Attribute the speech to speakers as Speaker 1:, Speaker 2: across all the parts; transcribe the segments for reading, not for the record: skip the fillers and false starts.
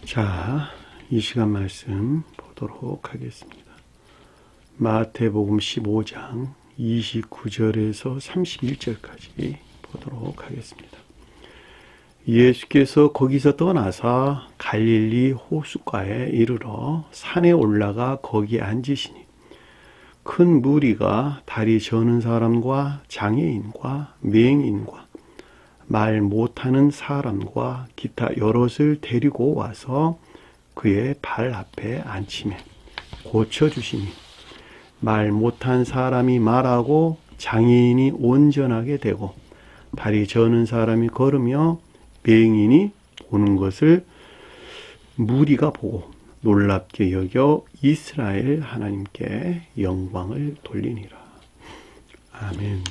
Speaker 1: 자, 이 시간 말씀 보도록 하겠습니다. 마태복음 15장 29절에서 31절까지 보도록 하겠습니다. 예수께서 거기서 떠나서 갈릴리 호숫가에 이르러 산에 올라가 거기에 앉으시니 큰 무리가 다리 저는 사람과 장애인과 맹인과 말 못하는 사람과 기타 여럿을 데리고 와서 그의 발 앞에 앉히매 고쳐주시니 말 못한 사람이 말하고 장애인이 온전하게 되고 다리 저는 사람이 걸으며 맹인이 보는 것을 무리가 보고 놀랍게 여겨 이스라엘 하나님께 영광을 돌리니라. 아멘.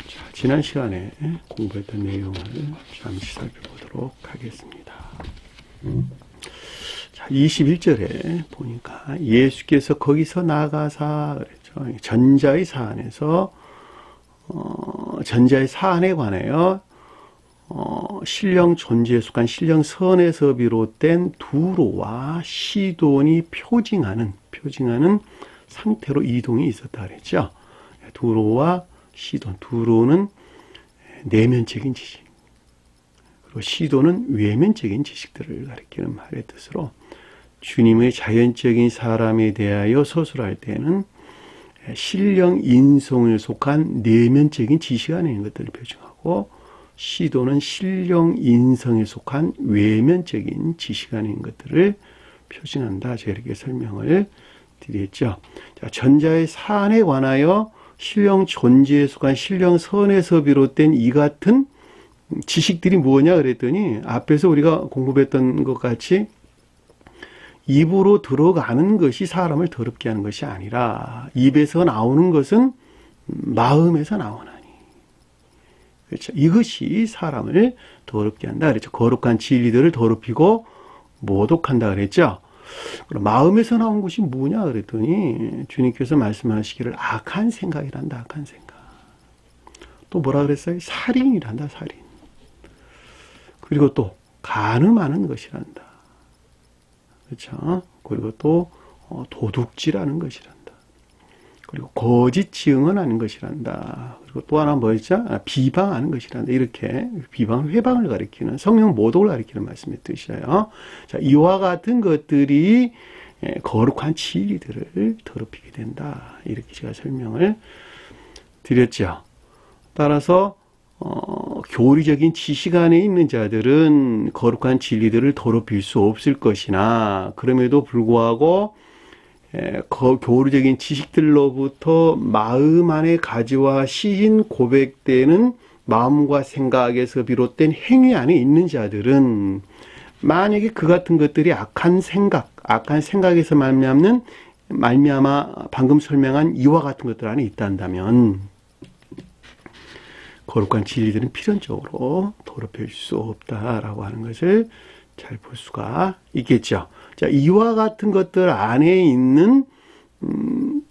Speaker 1: 자, 지난 시간에 공부했던 내용을 잠시 살펴보도록 하겠습니다. 자, 21절에 보니까 예수께서 거기서 나가사 그랬죠. 전자의 사안에서 전자의 사안에 관하여 신령 존재에 속한 신령 선에서 비롯된 두로와 시돈이 표징하는 상태로 이동이 있었다 그랬죠. 두로와 시돈, 두로는 내면적인 지식, 그리고 시돈은 외면적인 지식들을 가리키는 말의 뜻으로 주님의 자연적인 사람에 대하여 서술할 때는 신령 인성을 속한 내면적인 지식 안에 있는 것들을 표징하고 시도는 신령 인성에 속한 외면적인 지식 안에 있는 것들을 표징한다. 제가 이렇게 설명을 드렸죠. 자, 전자의 사안에 관하여 신령 존재에 속한 신령 선에서 비롯된 이 같은 지식들이 뭐냐 그랬더니 앞에서 우리가 공부했던 것 같이 입으로 들어가는 것이 사람을 더럽게 하는 것이 아니라 입에서 나오는 것은 마음에서 나오나니. 그렇죠. 이것이 사람을 더럽게 한다 그랬죠. 거룩한 진리들을 더럽히고 모독한다 그랬죠. 그럼 마음에서 나온 것이 뭐냐 그랬더니 주님께서 말씀하시기를 악한 생각이란다. 악한 생각. 또 뭐라 그랬어요? 살인이란다. 살인. 그리고 또 간음하는 것이란다. 그렇죠. 그리고 또 도둑질하는 것이란다. 그리고 거짓 증언하는 것이란다. 그리고 또 하나 뭐였죠? 비방하는 것이란다. 이렇게 비방, 회방을 가리키는 성령 모독을 가리키는 말씀의 뜻이에요. 자, 이와 같은 것들이 거룩한 진리들을 더럽히게 된다. 이렇게 제가 설명을 드렸죠. 따라서 교리적인 지식 안에 있는 자들은 거룩한 진리들을 더럽힐 수 없을 것이나 그럼에도 불구하고 교리적인 지식들로부터 마음 안에 가지와 시인 고백되는 마음과 생각에서 비롯된 행위 안에 있는 자들은 만약에 그 같은 것들이 악한 생각에서 말미암아 방금 설명한 이와 같은 것들 안에 있단다면 거룩한 진리들은 필연적으로 더럽힐 수 없다라고 하는 것을 잘 볼 수가 있겠죠. 자, 이와 같은 것들 안에 있는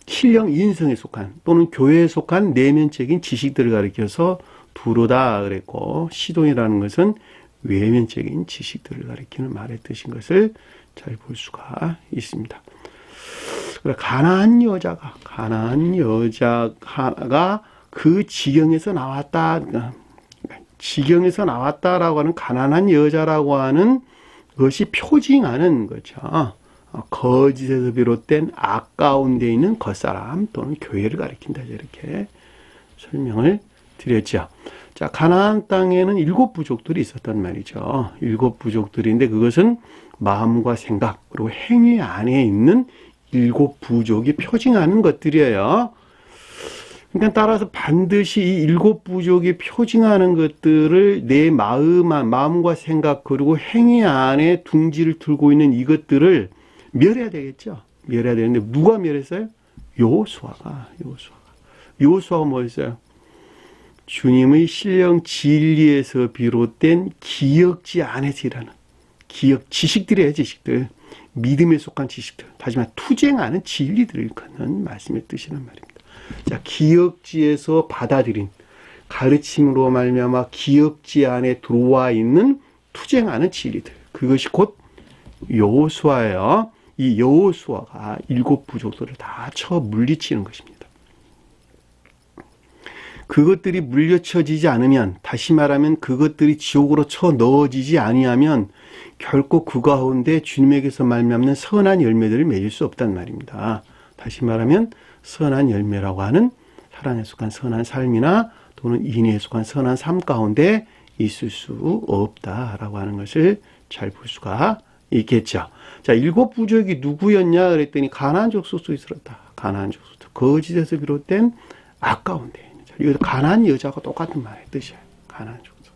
Speaker 1: 신령 인성에 속한 또는 교회에 속한 내면적인 지식들을 가리켜서 두로다 그랬고 시돈이라는 것은 외면적인 지식들을 가리키는 말의 뜻인 것을 잘 볼 수가 있습니다. 가나안 여자가 그 지경에서 나왔다라고 하는 가난한 여자라고 하는 것이 표징하는 거죠. 거짓에서 비롯된 악 가운데 있는 겉사람 또는 교회를 가리킨다. 이렇게 설명을 드렸죠. 자, 가나안 땅에는 7 부족들이 있었단 말이죠. 7 부족들인데 그것은 마음과 생각 그리고 행위 안에 있는 7 부족이 표징하는 것들이에요. 그러니까 따라서 반드시 이 7 부족이 표징하는 것들을 내 마음과 생각 그리고 행위 안에 둥지를 들고 있는 이것들을 멸해야 되겠죠. 멸해야 되는데 누가 멸했어요? 여호수아가 뭐였어요? 주님의 신령 진리에서 비롯된 기억지 안에서 일하는 지식들이에요. 지식들. 믿음에 속한 지식들. 하지만 투쟁하는 진리들을 걷는 말씀의 뜻이란 말입니다. 자, 기억지에서 받아들인 가르침으로 말미암아 기억지 안에 들어와 있는 투쟁하는 진리들. 그것이 곧 여호수아예요. 이 여호수아가 7 부족들을 다 쳐 물리치는 것입니다. 그것들이 물리쳐지지 않으면, 다시 말하면 그것들이 지옥으로 쳐 넣어지지 아니하면 결코 그 가운데 주님에게서 말미암는 선한 열매들을 맺을 수 없단 말입니다. 다시 말하면 선한 열매라고 하는 사랑에 속한 선한 삶이나 또는 인애에 속한 선한 삶 가운데 있을 수 없다라고 하는 것을 잘 볼 수가 있겠죠. 자, 7 부족이 누구였냐 그랬더니 가나안 족속 속에 있었다. 가나안 족속, 거짓에서 비롯된 아까운 데. 이거 가나안 여자하고 똑같은 말의 뜻이에요. 가나안 족속.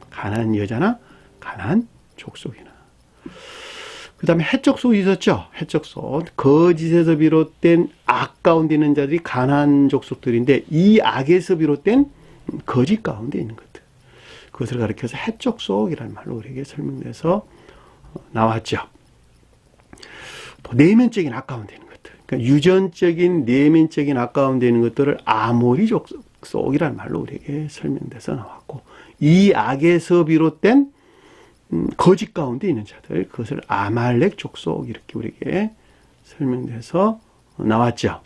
Speaker 1: 가나안 여자나 가나안 족속이나. 그 다음에 헷 족속이 있었죠. 헷 족속. 거짓에서 비롯된 악 가운데 있는 자들이 가나안 족속들인데 이 악에서 비롯된 거짓 가운데 있는 것들. 그것을 가리켜서 헷 족속이라는 말로 우리에게 설명돼서 나왔죠. 또 내면적인 악 가운데 있는 것들. 그러니까 유전적인 내면적인 악 가운데 있는 것들을 아모리 족속이라는 말로 우리에게 설명돼서 나왔고, 이 악에서 비롯된 거짓 가운데 있는 자들, 그것을 아말렉 족속 이렇게 우리에게 설명돼서 나왔죠.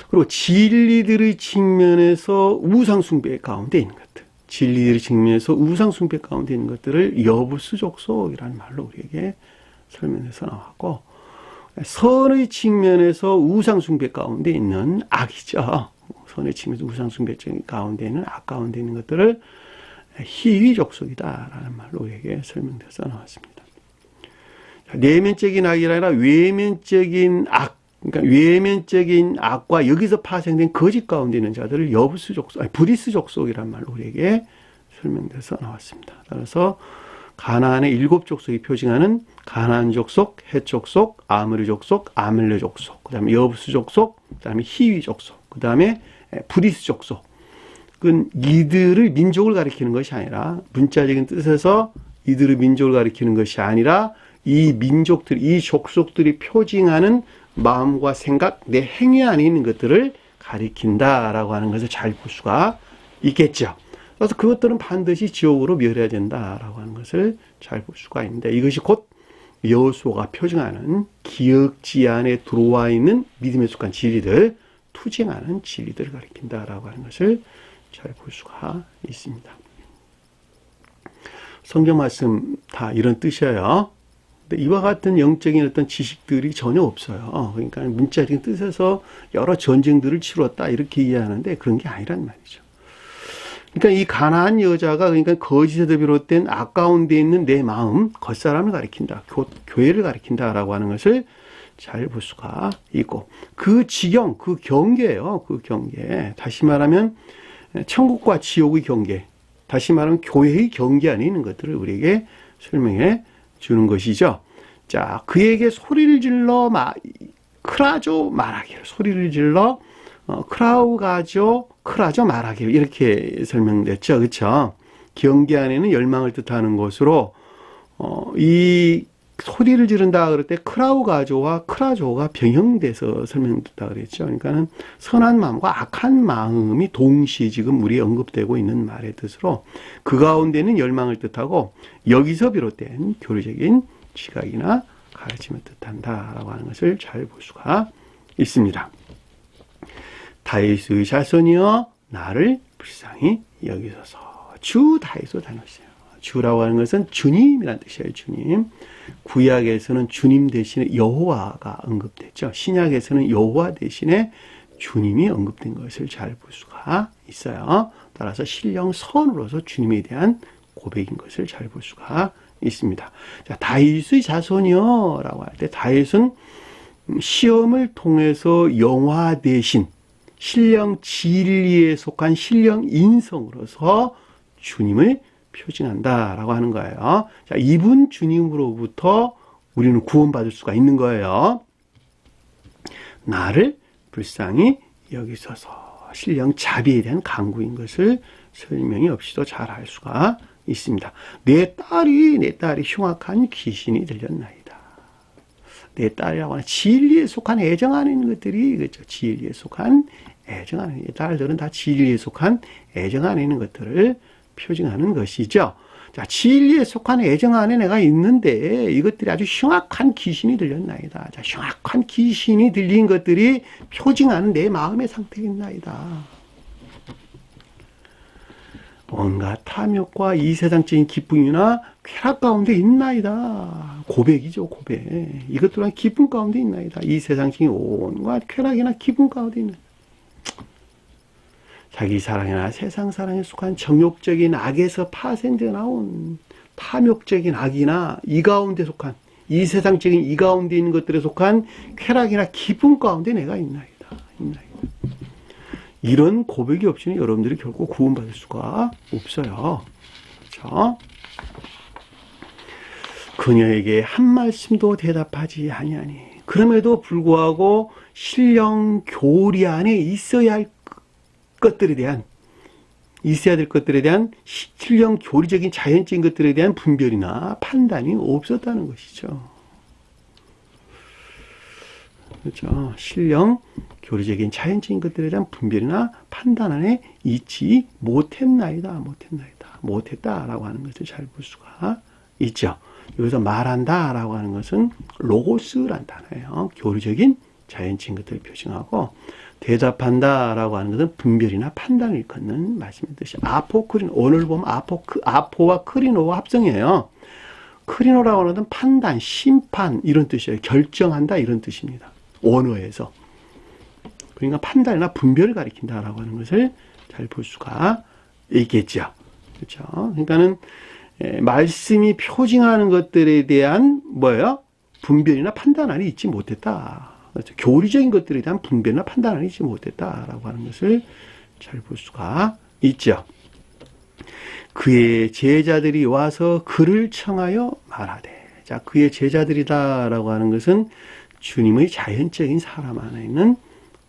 Speaker 1: 그리고 진리들의 측면에서 우상숭배 가운데 있는 것들, 진리들의 측면에서 우상숭배 가운데 있는 것들을 여부스 족속이라는 말로 우리에게 설명해서 나왔고, 선의 측면에서 우상숭배 가운데 있는 악이죠. 선의 측면에서 우상숭배 가운데 있는 악 가운데 있는 것들을 희위족속이다라는 말로 우리에게 설명돼서 나왔습니다. 내면적인 악이 아니라 외면적인 악, 그러니까 외면적인 악과 여기서 파생된 거짓 가운데 있는 자들을 여부스 족속, 아니 브리스 족속이라는 말로 우리에게 설명돼서 나왔습니다. 따라서 가나안의 7 족속이 표징하는 가나안 족속, 헷 족속, 아므리 족속, 아멜레 족속, 그 다음에 여부스 족속, 그 다음에 희위 족속, 그 다음에 브리스 족속. 그건 이들의 민족을 가리키는 것이 아니라, 문자적인 뜻에서 이들의 민족을 가리키는 것이 아니라 이 민족들, 이 족속들이 표징하는 마음과 생각, 내 행위 안에 있는 것들을 가리킨다라고 하는 것을 잘 볼 수가 있겠죠. 그래서 그것들은 반드시 지옥으로 멸해야 된다라고 하는 것을 잘 볼 수가 있는데, 이것이 곧 여호수아가 표징하는 기억지 안에 들어와 있는 믿음에 속한 진리들, 투쟁하는 진리들을 가리킨다라고 하는 것을 잘 볼 수가 있습니다. 성경 말씀 다 이런 뜻이에요. 근데 이와 같은 영적인 어떤 지식들이 전혀 없어요. 그러니까 문자적인 뜻에서 여러 전쟁들을 치렀다 이렇게 이해하는데 그런 게 아니란 말이죠. 그러니까 이 가나안 여자가, 그러니까 거짓에서 비롯된 악 가운데 있는 내 마음, 겉사람을 가리킨다, 교회를 가리킨다라고 하는 것을 잘 볼 수가 있고, 그 지경, 그 경계예요. 그 경계. 다시 말하면 천국과 지옥의 경계, 다시 말하면 교회의 경계 안에 있는 것들을 우리에게 설명해 주는 것이죠. 자, 그에게 소리를 질러 크라조 말하기를, 소리를 질러 크라죠 말하기를, 이렇게 설명됐죠. 그렇죠? 경계 안에는 열망을 뜻하는 것으로 이 소리를 지른다 그럴 때 크라우가조와 크라조가 병형돼서 설명됐다 그랬죠. 그러니까는 선한 마음과 악한 마음이 동시에 지금 우리에 언급되고 있는 말의 뜻으로 그 가운데는 열망을 뜻하고 여기서 비롯된 교리적인 지각이나 가르침을 뜻한다라고 하는 것을 잘 볼 수가 있습니다. 다윗의 자손이여 나를 불쌍히 여기소서. 주 다윗의 단어시에요. 주라고 하는 것은 주님이라는 뜻이에요. 주님. 구약에서는 주님 대신에 여호와가 언급됐죠. 신약에서는 여호와 대신에 주님이 언급된 것을 잘 볼 수가 있어요. 따라서 신령선으로서 주님에 대한 고백인 것을 잘 볼 수가 있습니다. 자, 다윗의 자손이요 라고 할 때 다윗은 시험을 통해서 영화되신 신령 진리에 속한 신령 인성으로서 주님을 표징한다라고 하는 거예요. 자, 이분 주님으로부터 우리는 구원받을 수가 있는 거예요. 나를 불쌍히 여기소서. 신령 자비에 대한 강구인 것을 설명이 없이도 잘 알 수가 있습니다. 내 딸이 흉악한 귀신이 들렸나이다. 내 딸이라고 하는 진리에 속한 애정 안에 있는 것들이, 그렇죠? 진리에 속한 애정 안에 있는, 딸들은 다 진리에 속한 애정 안에 있는 것들을 표징하는 것이죠. 자, 진리에 속한 애정 안에 내가 있는데 이것들이 아주 흉악한 귀신이 들렸나이다. 자, 흉악한 귀신이 들린 것들이 표징하는 내 마음의 상태겠나이다. 온갖 탐욕과 이 세상적인 기쁨이나 쾌락 가운데 있나이다. 고백이죠, 고백. 이것 또한 기쁨 가운데 있나이다. 이 세상적인 온갖 쾌락이나 기쁨 가운데 있나이다. 자기 사랑이나 세상 사랑에 속한 정욕적인 악에서 파생되어 나온 탐욕적인 악이나 이 가운데 속한 이 세상적인 이 가운데 있는 것들에 속한 쾌락이나 기쁨 가운데 내가 있나이다. 이런 고백이 없이는 여러분들이 결코 구원받을 수가 없어요. 그렇죠? 그녀에게 한 말씀도 대답하지 아니하니 그럼에도 불구하고 신령 교리 안에 있어야 할 것들에 대한 있어야 될 것들에 대한 신령 교리적인 자연적인 것들에 대한 분별이나 판단이 없었다는 것이죠. 그렇죠. 신령 교리적인 자연적인 것들에 대한 분별이나 판단 안에 있지 못했다라고 하는 것을 잘 볼 수가 있죠. 여기서 말한다라고 하는 것은 로고스란 단어예요. 교리적인 자연적인 것들을 표징하고 대답한다라고 하는 것은 분별이나 판단을 일컫는 말씀의 뜻이 아포크리노. 오늘 보면 아포와 크리노와 합성이에요. 크리노라고 하는 것은 판단, 심판 이런 뜻이에요. 결정한다 이런 뜻입니다. 원어에서. 그러니까 판단이나 분별을 가리킨다라고 하는 것을 잘 볼 수가 있겠죠. 그렇죠. 그러니까는 말씀이 표징하는 것들에 대한 뭐예요? 분별이나 판단 안에 있지 못했다. 그렇죠. 교리적인 것들에 대한 분별이나 판단 안에 있지 못했다라고 하는 것을 잘 볼 수가 있죠. 그의 제자들이 와서 그를 청하여 말하되. 자, 그의 제자들이다라고 하는 것은 주님의 자연적인 사람 안에 있는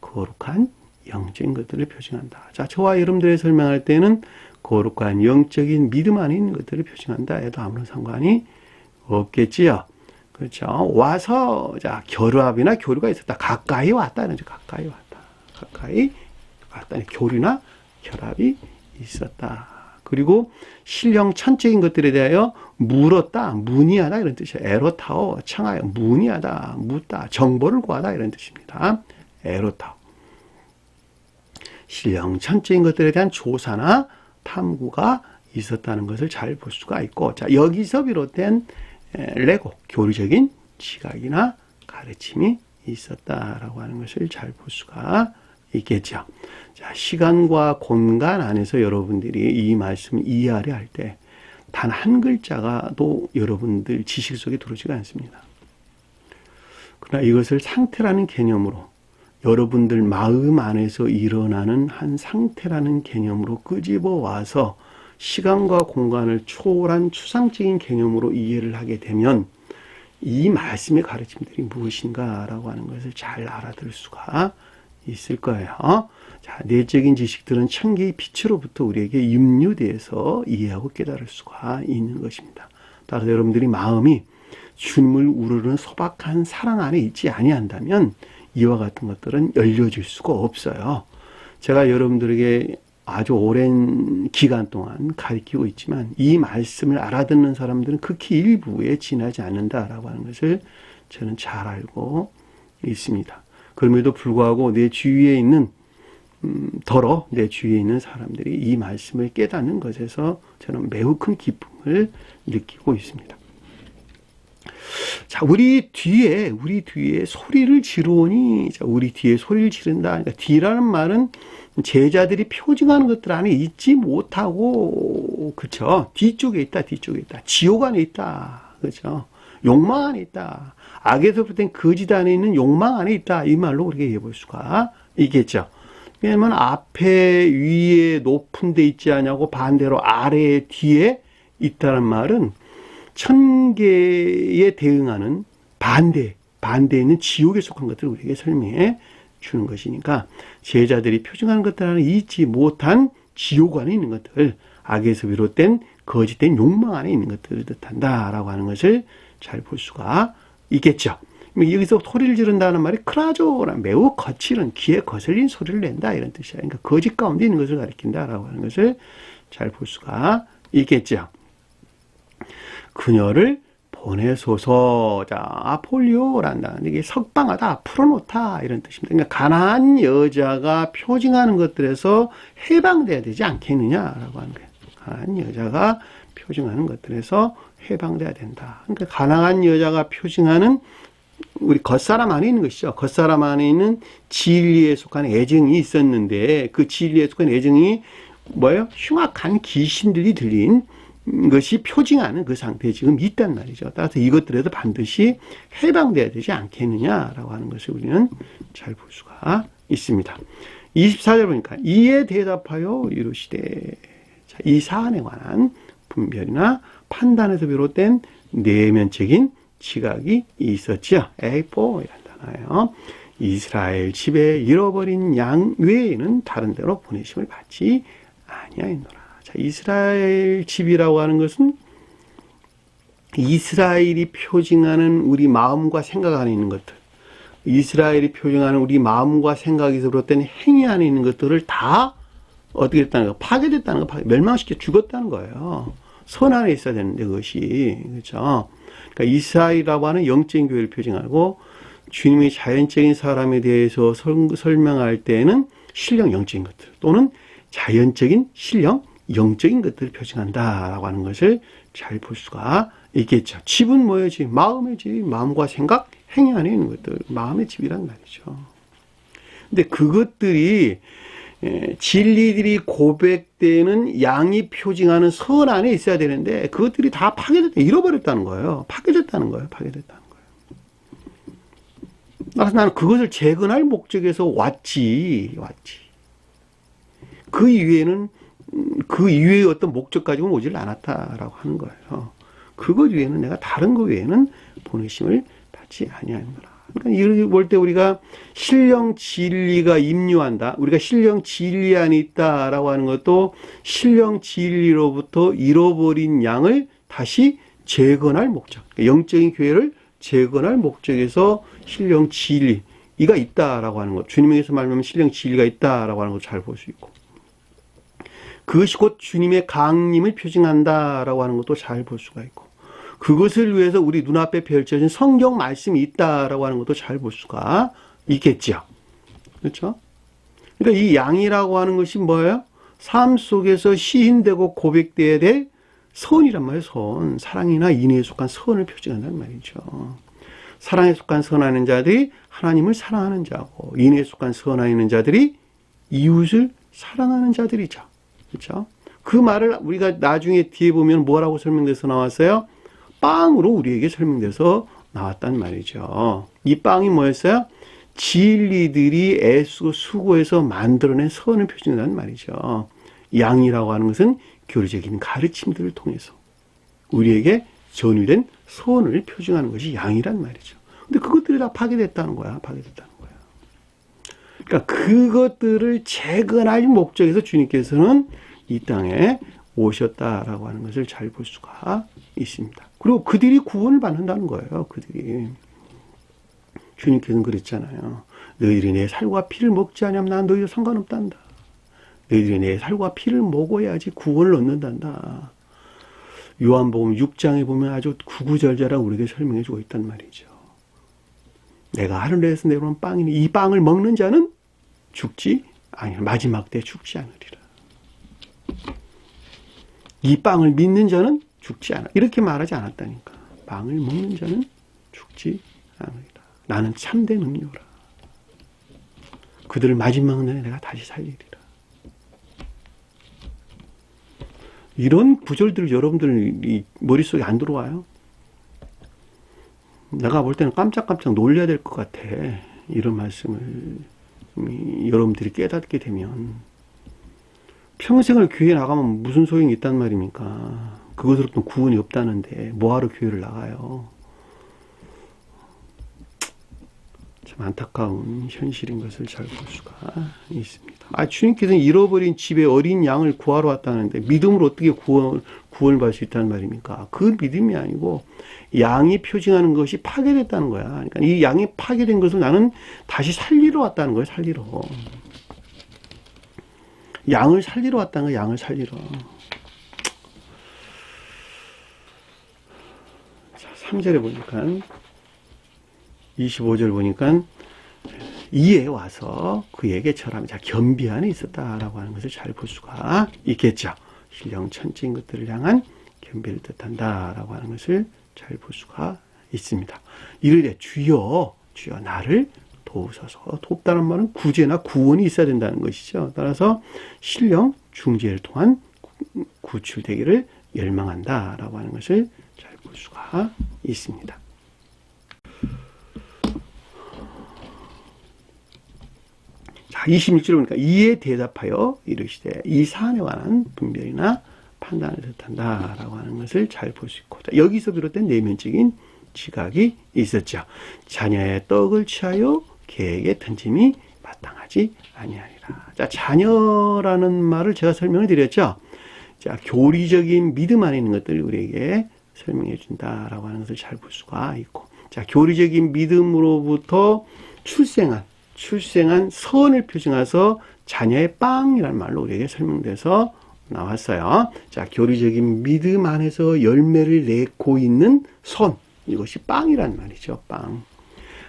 Speaker 1: 거룩한 영적인 것들을 표징한다. 자, 저와 여러분들의 설명할 때는 거룩한 영적인 믿음 안에 있는 것들을 표징한다 해도 아무런 상관이 없겠지요. 그렇죠. 와서, 자, 결합이나 교류가 있었다. 가까이 왔다. 이런 가까이 왔다. 가까이 왔다. 교류나 결합이 있었다. 그리고 신령 천적인 것들에 대하여 물었다, 문의하다 이런 뜻이에요. 에로타오, 청하여, 문의하다, 묻다, 정보를 구하다 이런 뜻입니다. 에로타오. 신령 천적인 것들에 대한 조사나 탐구가 있었다는 것을 잘 볼 수가 있고, 자, 여기서 비롯된 레고, 교리적인 지각이나 가르침이 있었다라고 하는 것을 잘 볼 수가 있겠죠. 자, 시간과 공간 안에서 여러분들이 이 말씀을 이해하려 할 때 단 한 글자가도 여러분들 지식 속에 들어오지가 않습니다. 그러나 이것을 상태라는 개념으로 여러분들 마음 안에서 일어나는 한 상태라는 개념으로 끄집어 와서 시간과 공간을 초월한 추상적인 개념으로 이해를 하게 되면 이 말씀의 가르침들이 무엇인가라고 하는 것을 잘 알아들을 수가 있을 거예요. 자, 내적인 지식들은 천개의 빛으로부터 우리에게 임유돼서 이해하고 깨달을 수가 있는 것입니다. 따라서 여러분들이 마음이 주님을 우러르는 소박한 사랑 안에 있지 아니한다면 이와 같은 것들은 열려질 수가 없어요. 제가 여러분들에게 아주 오랜 기간 동안 가르치고 있지만 이 말씀을 알아듣는 사람들은 극히 일부에 지나지 않는다라고 하는 것을 저는 잘 알고 있습니다. 그럼에도 불구하고 내 주위에 있는 내 주위에 있는 사람들이 이 말씀을 깨닫는 것에서 저는 매우 큰 기쁨을 느끼고 있습니다. 자, 우리 뒤에 소리를 지르오니, 자, 우리 뒤에 소리를 지른다. 그러니까 뒤라는 말은 제자들이 표징하는 것들 안에 있지 못하고, 그쵸? 뒤쪽에 있다. 지옥 안에 있다. 그쵸? 욕망 안에 있다. 악에서 비롯된 거짓 안에 있는 욕망 안에 있다. 이 말로 우리가 이해해 볼 수가 있겠죠. 왜냐면 앞에, 위에, 높은 데 있지 않냐고 반대로 아래에, 뒤에 있다는 말은 천계에 대응하는 반대에 있는 지옥에 속한 것들을 우리에게 설명해 주는 것이니까 제자들이 표징하는 것들 안에 있지 못한 지옥 안에 있는 것들, 악에서 비롯된 거짓된 욕망 안에 있는 것들을 뜻한다라고 하는 것을 잘 볼 수가 있겠죠. 여기서 소리를 지른다는 말이 크라조라는 매우 거칠은 귀에 거슬린 소리를 낸다 이런 뜻이야. 그러니까 거짓 가운데 있는 것을 가리킨다라고 하는 것을 잘 볼 수가 있겠죠. 그녀를 보내소서. 자, 아폴리오란다. 이게 석방하다, 풀어놓다 이런 뜻입니다. 그러니까 가난한 여자가 표징하는 것들에서 해방돼야 되지 않겠느냐라고 하는 거예요. 가난한 여자가 표징하는 것들에서 해방돼야 된다. 그러니까 가난한 여자가 표징하는 우리 겉사람 안에 있는 것이죠. 겉사람 안에 있는 진리에 속한 애정이 있었는데 그 진리에 속한 애정이 뭐예요? 흉악한 귀신들이 들린 것이 표징하는 그 상태에 지금 있단 말이죠. 따라서 이것들에도 반드시 해방돼야 되지 않겠느냐라고 하는 것을 우리는 잘 볼 수가 있습니다. 24절 보니까 이에 대답하여 이르시되, 자, 이 사안에 관한 분별이나 판단에서 비롯된 내면적인 지각이 있었지요. 에이포이란 단어예요. 이스라엘 집에 잃어버린 양 외에는 다른 데로 보내심을 받지 아니하였노라. 자, 이스라엘 집이라고 하는 것은 이스라엘이 표징하는 우리 마음과 생각 안에 있는 것들, 이스라엘이 표징하는 우리 마음과 생각에서 비롯된 행위 안에 있는 것들을 다 어떻게 됐다는 거? 파괴됐다는 거, 멸망시켜 죽었다는 거예요. 선 안에 있어야 되는데 그것이, 그렇죠? 그러니까 이스라엘이라고 하는 영적인 교회를 표징하고 주님의 자연적인 사람에 대해서 설명할 때에는 신령 영적인 것들 또는 자연적인 신령 영적인 것들을 표징한다라고 하는 것을 잘 볼 수가 있겠죠. 집은 뭐예요? 집? 마음의 집, 마음과 생각, 행위 안에 있는 것들, 마음의 집이란 말이죠. 근데 그것들이 진리들이 고백되는 양이 표징하는 선 안에 있어야 되는데 그것들이 다 파괴됐다, 잃어버렸다는 거예요. 파괴됐다는 거예요. 파괴됐다는 거예요. 그래서 나는 그것을 재건할 목적에서 왔지. 그 이외에는 그 이외의 어떤 목적 가지고는 오질 않았다라고 하는 거예요. 그것 외에는 내가 다른 것 외에는 보내심을 받지 아니하노라. 그러니까 이렇게 볼 때 우리가 신령 진리가 임류한다. 우리가 신령 진리 안에 있다라고 하는 것도 신령 진리로부터 잃어버린 양을 다시 재건할 목적. 영적인 교회를 재건할 목적에서 신령 진리가 있다라고 하는 것. 주님에게서 말하면 신령 진리가 있다라고 하는 걸 잘 볼 수 있고. 그것이 곧 주님의 강림을 표징한다라고 하는 것도 잘 볼 수가 있고. 그것을 위해서 우리 눈앞에 펼쳐진 성경 말씀이 있다라고 하는 것도 잘 볼 수가 있겠죠. 그렇죠? 그러니까 이 양이라고 하는 것이 뭐예요? 삶 속에서 시인되고 고백되어야 될 선이란 말이에요. 선. 사랑이나 인애에 속한 선을 표징한다는 말이죠. 사랑에 속한 선하는 자들이 하나님을 사랑하는 자고 인애에 속한 선하는 자들이 이웃을 사랑하는 자들이죠. 그렇죠? 그 말을 우리가 나중에 뒤에 보면 뭐라고 설명돼서 나왔어요? 빵으로 우리에게 설명돼서 나왔단 말이죠. 이 빵이 뭐였어요? 진리들이 애쓰고 수고해서 만들어낸 선을 표징한다는 말이죠. 양이라고 하는 것은 교리적인 가르침들을 통해서 우리에게 전유된 선을 표징하는 것이 양이란 말이죠. 근데 그것들이 다 파괴됐다는 거야. 파괴됐다는 거야. 그러니까 그것들을 재건할 목적에서 주님께서는 이 땅에 오셨다라고 하는 것을 잘 볼 수가 있습니다. 그리고 그들이 구원을 받는다는 거예요. 그들이. 주님께서는 그랬잖아요. 너희들이 내 살과 피를 먹지 않으면 난 너희도 상관없단다. 너희들이 내 살과 피를 먹어야지 구원을 얻는단다. 요한복음 6장에 보면 아주 구구절절하게 우리에게 설명해 주고 있단 말이죠. 내가 하늘에서 내려온 빵이니 이 빵을 먹는 자는 죽지 아니야. 마지막 때 죽지 않으리라. 이 빵을 믿는 자는 죽지 않아. 이렇게 말하지 않았다니까. 빵을 먹는 자는 죽지 않으리라. 나는 참된 음료라. 그들을 마지막 날에 내가 다시 살리리라. 이런 구절들 여러분들 머릿속에 안 들어와요? 내가 볼 때는 깜짝깜짝 놀려야 될 것 같아. 이런 말씀을 여러분들이 깨닫게 되면 평생을 교회 나가면 무슨 소용이 있단 말입니까? 그것으로부터 구원이 없다는데 뭐하러 교회를 나가요? 참 안타까운 현실인 것을 잘 볼 수가 있습니다. 주님께서는 잃어버린 집에 어린 양을 구하러 왔다는데 믿음으로 어떻게 구원을 받을 수 있다는 말입니까? 그 믿음이 아니고 양이 표징하는 것이 파괴됐다는 거야. 그러니까 이 양이 파괴된 것을 나는 다시 살리러 왔다는 거예요. 살리러. 양을 살리러 왔다는 거예요. 양을 살리러. 23절에 보니까 25절 보니까 이에 와서 그에게 절하며 자 겸비 안에 있었다라고 하는 것을 잘 볼 수가 있겠죠. 신령 천지인 것들을 향한 겸비를 뜻한다라고 하는 것을 잘 볼 수가 있습니다. 이르되 주여 나를 도우소서. 돕다는 말은 구제나 구원이 있어야 된다는 것이죠. 따라서 신령 중재를 통한 구출되기를 열망한다라고 하는 것을 잘 볼 수가 있습니다. 자, 26절 보니까 이에 대답하여 이르시되 이 사안에 관한 분별이나 판단을 뜻한다라고 하는 것을 잘 볼 수 있고, 여기서 비롯된 내면적인 지각이 있었죠. 자녀의 떡을 취하여 개에게 던짐이 마땅하지 아니하니라. 자, 자녀라는 말을 제가 설명을 드렸죠. 자, 교리적인 믿음 안에 있는 것들을 우리에게 설명해 준다라고 하는 것을 잘 볼 수가 있고, 자, 교리적인 믿음으로부터 출생한 선을 표징해서 자녀의 빵이라는 말로 우리에게 설명돼서 나왔어요. 자, 교리적인 믿음 안에서 열매를 내고 있는 선, 이것이 빵이란 말이죠. 빵.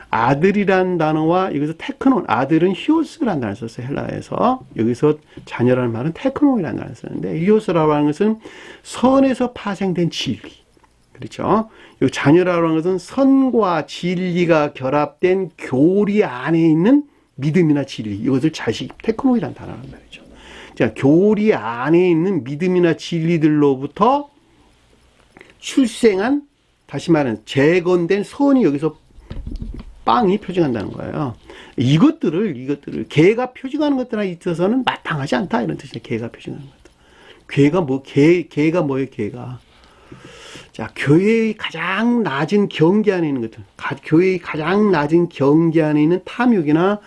Speaker 1: 아들이란 단어와 여기서 테크논, 아들은 히오스라는 단어를 썼어요. 헬라에서. 여기서 자녀라는 말은 테크논이라는 단어를 썼는데, 히오스라고 하는 것은 선에서 파생된 진리. 그렇죠? 이 자녀라고 하는 것은 선과 진리가 결합된 교리 안에 있는 믿음이나 진리, 이것을 자식, 테크논이라는 단어란 말이죠. 자, 교리 안에 있는 믿음이나 진리들로부터 출생한, 다시 말하면 재건된 선이 여기서 빵이 표징한다는 거예요. 이것들을 개가 표징하는 것들에 있어서는 마땅하지 않다, 이런 뜻이에요. 개가 표징하는 것들. 개가 뭐예요? 개가. 자, 교회의 가장 낮은 경계 안에 있는 것들, 교회의 가장 낮은 경계 안에 있는 탐욕이나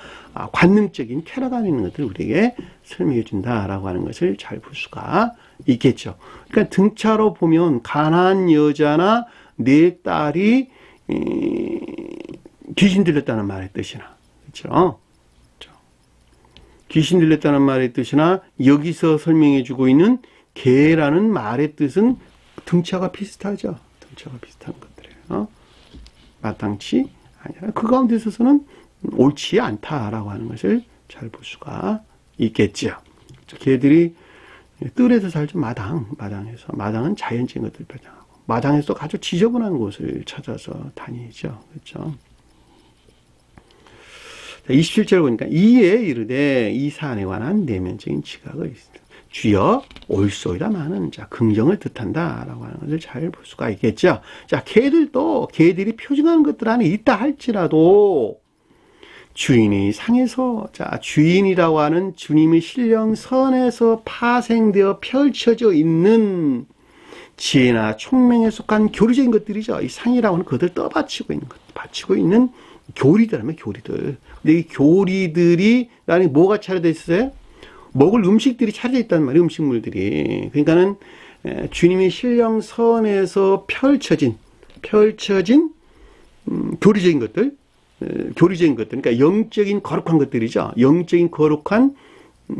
Speaker 1: 관능적인 쾌락 안에 있는 것들을 우리에게 설명해 준다라고 하는 것을 잘 볼 수가 있겠죠. 그러니까 등차로 보면 가난한 여자나 내 딸이 귀신 들렸다는 말의 뜻이나, 그렇죠? 귀신 들렸다는 말의 뜻이나 여기서 설명해 주고 있는 개라는 말의 뜻은 등차가 비슷하죠. 등차가 비슷한 것들이에요. 마땅치 아니라 그 가운데 있어서는 옳지 않다라고 하는 것을 잘 볼 수가 있겠죠. 개들이 뜰에서 살죠. 마당에서. 마당은 자연적인 것들을 표현하고, 마당에서 아주 지저분한 곳을 찾아서 다니죠. 그렇죠. 27절 보니까 이에 이르되 이 사안에 관한 내면적인 지각을 있습니다. 주여 올소이다마는 자 긍정을 뜻한다라고 하는 것을 잘 볼 수가 있겠죠. 자, 개들이 표징하는 것들 안에 있다 할지라도 주인의 상에서, 자, 주인이라고 하는 주님의 신령 선에서 파생되어 펼쳐져 있는 지혜나 총명에 속한 교리적인 것들이죠. 이 상이라고 하는 것을 떠받치고 있는 것, 바치고 있는 교리들이면 교리들. 근데 이 교리들이 나는 뭐가 차려져 있어요? 먹을 음식들이 차려져 있단 말이에요. 음식물들이. 그러니까는 주님의 신령 선에서 펼쳐진 교리적인 것들, 그러니까 영적인 거룩한 것들이죠. 영적인 거룩한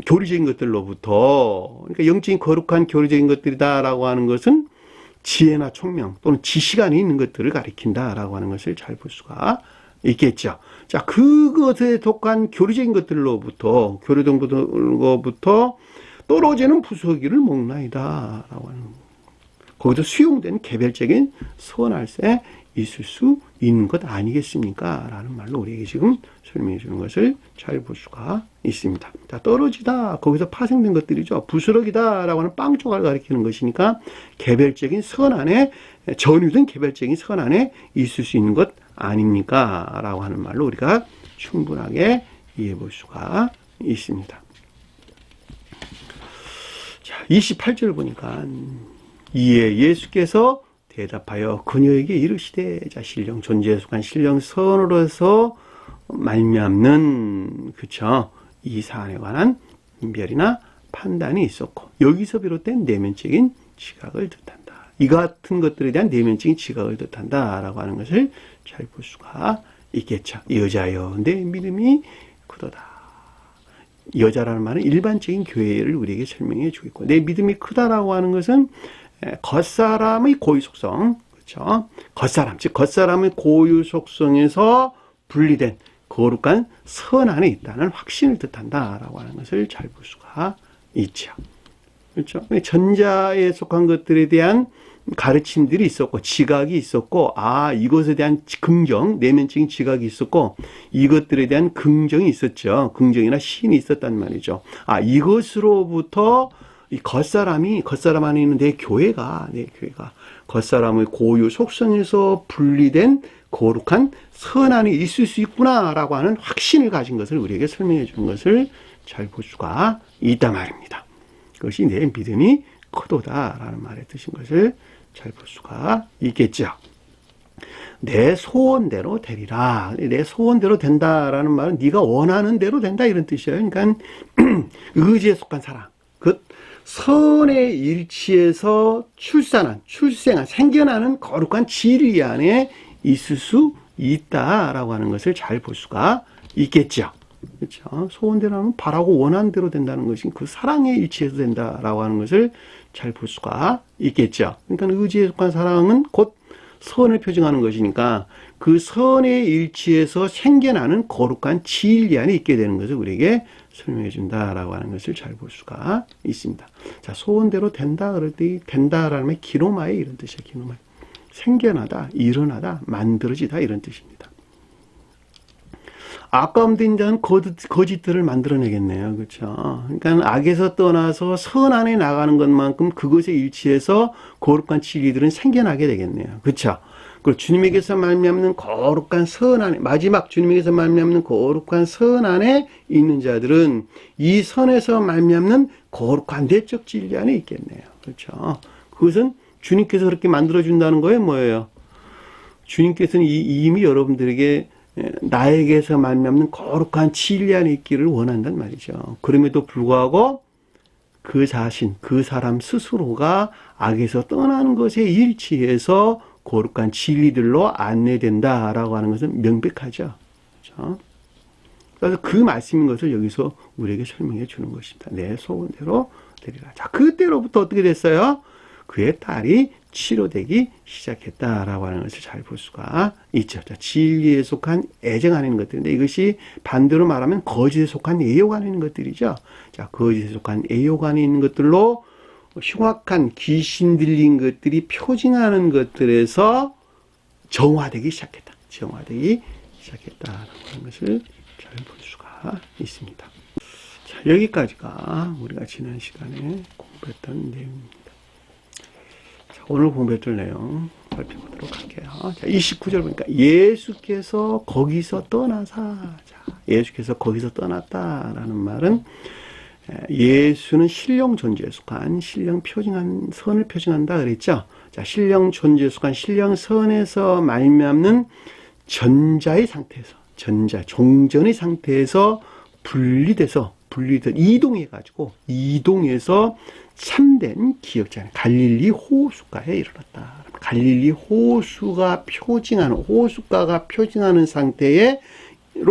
Speaker 1: 교리적인 것들로부터, 그러니까 영적인 거룩한 교리적인 것들이다라고 하는 것은 지혜나 총명 또는 지식 안에 있는 것들을 가리킨다라고 하는 것을 잘 볼 수가 있겠죠. 자, 그것에 속한 교리적인 것들로부터, 떨어지는 부서기를 먹나이다 라고 하는, 거기서 수용된 개별적인 선할세 있을 수 있는 것 아니겠습니까? 라는 말로 우리에게 지금 설명해 주는 것을 잘 볼 수가 있습니다. 자, 떨어지다, 거기서 파생된 것들이죠. 부스러기다 라고 하는 빵 조각을 가리키는 것이니까 개별적인 선 안에, 전유된 개별적인 선 안에 있을 수 있는 것 아닙니까? 라고 하는 말로 우리가 충분하게 이해해 볼 수가 있습니다. 자, 28절 보니까 이에 예수께서 대답하여 그녀에게 이르시되, 자, 신령 존재에 속한 신령 선으로서 말미암는, 그쵸, 이 사안에 관한 분별이나 판단이 있었고, 여기서 비롯된 내면적인 지각을 뜻한다. 이 같은 것들에 대한 내면적인 지각을 뜻한다 라고 하는 것을 잘 볼 수가 있겠죠. 여자여 내 믿음이 크도다. 여자라는 말은 일반적인 교회를 우리에게 설명해 주고 있고, 내 믿음이 크다라고 하는 것은 겉사람의 고의 속성, 그렇죠? 겉사람, 즉 겉사람의 고유 속성에서 분리된 거룩한 선 안에 있다는 확신을 뜻한다라고 하는 것을 잘 볼 수가 있죠. 그렇죠? 전자에 속한 것들에 대한 가르침들이 있었고 지각이 있었고 이것에 대한 긍정, 내면적인 지각이 있었고 이것들에 대한 긍정이 있었죠. 긍정이나 신이 있었단 말이죠. 이것으로부터 이 겉사람 안에 있는 내 교회가 겉사람의 고유 속성에서 분리된 거룩한 선 안에 있을 수 있구나라고 하는 확신을 가진 것을 우리에게 설명해 주는 것을 잘 볼 수가 있단 말입니다. 그것이 내 믿음이 크도다라는 말의 뜻인 것을 잘 볼 수가 있겠죠. 내 소원대로 되리라. 내 소원대로 된다라는 말은 네가 원하는 대로 된다 이런 뜻이에요. 그러니까 의지에 속한 사람, 그 선의 일치에서 출생한, 생겨나는 거룩한 진리 안에 있을 수 있다라고 하는 것을 잘 볼 수가 있겠죠. 그렇죠. 소원대로 하면 바라고 원하는 대로 된다는 것이 그 사랑의 일치에서 된다라고 하는 것을 잘 볼 수가 있겠죠. 그러니까 의지에 속한 사랑은 곧 선을 표징하는 것이니까 그 선의 일치에서 생겨나는 거룩한 진리 안에 있게 되는 것을 우리에게 설명해 준다라고 하는 것을 잘 볼 수가 있습니다. 자, 소원대로 된다 그럴 때 된다라는 말 기노마에 이런 뜻이에요. 기노마. 생겨나다, 일어나다, 만들어지다 이런 뜻입니다. 아까운 자는 거짓들을 만들어내겠네요. 그렇죠? 그러니까 악에서 떠나서 선 안에 나가는 것만큼 그것에 일치해서 거룩한 진리들은 생겨나게 되겠네요. 그렇죠? 그리고 주님에게서 말미암는 거룩한 선 안에, 마지막 주님에게서 말미암는 거룩한 선 안에 있는 자들은 이 선에서 말미암는 거룩한 내적 진리 안에 있겠네요. 그렇죠? 그것은 주님께서 그렇게 만들어준다는 거예요. 뭐예요? 주님께서는 이미 여러분들에게 나에게서 말미암는 거룩한 진리 안에 있기를 원한단 말이죠. 그럼에도 불구하고 그 자신, 그 사람 스스로가 악에서 떠나는 것에 일치해서 거룩한 진리들로 안내된다라고 하는 것은 명백하죠. 그렇죠? 그래서 그 말씀인 것을 여기서 우리에게 설명해 주는 것입니다. 내 소원대로 되리라. 자, 그때로부터 어떻게 됐어요? 그의 딸이 치료되기 시작했다라고 하는 것을 잘 볼 수가 있죠. 자, 진리에 속한 애정 안에 있는 것들인데 이것이 반대로 말하면 거짓에 속한 애욕 안에 있는 것들이죠. 자, 거짓에 속한 애욕 안에 있는 것들로 흉악한 귀신 들린 것들이 표징하는 것들에서 정화되기 시작했다. 정화되기 시작했다라고 하는 것을 잘 볼 수가 있습니다. 자, 여기까지가 우리가 지난 시간에 공부했던 내용입니다. 오늘 공부했던 내용 살펴보도록 할게요. 자, 29절 보니까 예수께서 거기서 떠나사. 자, 예수께서 거기서 떠났다라는 말은 예수는 신령 존재에 속한 신령 표징한 선을 표징한다 그랬죠. 자, 신령 존재에 속한 신령 선에서 말미암는 전자의 상태에서 종전의 상태에서 분리돼서 이동해서 참된 기억자, 갈릴리 호숫가에 이르렀다. 갈릴리 호수가가 표징하는 상태로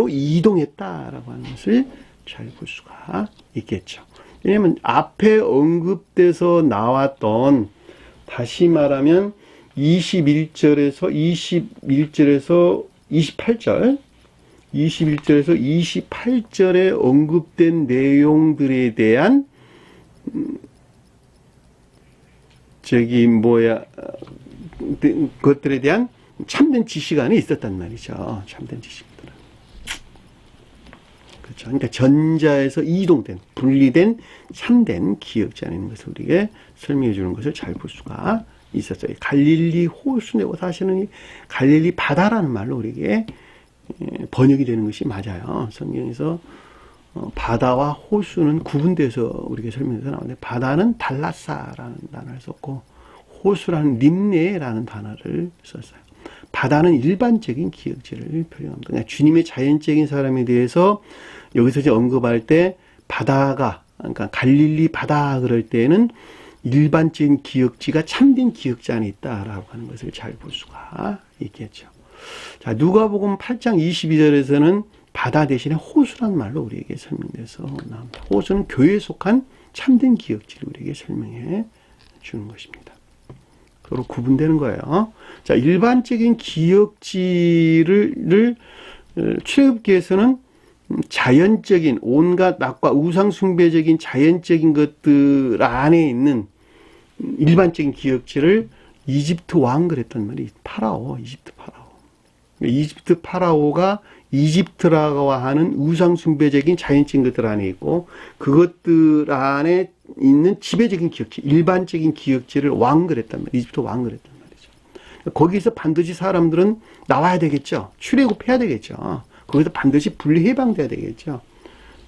Speaker 1: 이동했다라고 하는 것을 잘 볼 수가 있겠죠. 왜냐하면 앞에 언급돼서 나왔던, 다시 말하면 21절에서 28절, 21절에서 28절에 언급된 내용들에 대한 그것들에 대한 참된 지식안이 있었단 말이죠. 참된 지식들은. 그렇죠. 그러니까 전자에서 이동된, 분리된 참된 기억자 있는 것을 우리에게 설명해 주는 것을 잘 볼 수가 있었어요. 갈릴리 호수내고 사실은 이 갈릴리 바다라는 말로 우리에게 번역이 되는 것이 맞아요. 성경에서 바다와 호수는 구분돼서 우리에게 설명해서 나오는데, 바다는 달라사라는 단어를 썼고 호수라는 림네라는 단어를 썼어요. 바다는 일반적인 기억지를 표현합니다. 그러니까 주님의 자연적인 사람에 대해서 여기서 이제 언급할 때 바다가, 그러니까 갈릴리 바다 그럴 때는 일반적인 기억지가 참된 기억지 안에 있다라고 하는 것을 잘 볼 수가 있겠죠. 자, 누가복음 8장 22절에서는 바다 대신에 호수란 말로 우리에게 설명돼서 나옵니다. 호수는 교회에 속한 참된 기억지를 우리에게 설명해 주는 것입니다. 서로 구분되는 거예요. 자, 일반적인 기역지를 출애굽기에서는 자연적인 온갖 낙과 우상 숭배적인 자연적인 것들 안에 있는 일반적인 기역지를 이집트 왕 그랬단 말이에요. 파라오, 이집트 파라오. 이집트 파라오가 이집트라고 하는 우상 숭배적인 자연적인 것들 안에 있고 그것들 안에 있는 지배적인 기역지, 일반적인 기역지를 왕 그랬단 말이에요. 이집트 왕 그랬단 말이죠. 거기서 반드시 사람들은 나와야 되겠죠. 출애굽해야 되겠죠. 거기서 반드시 분리해방돼야 되겠죠.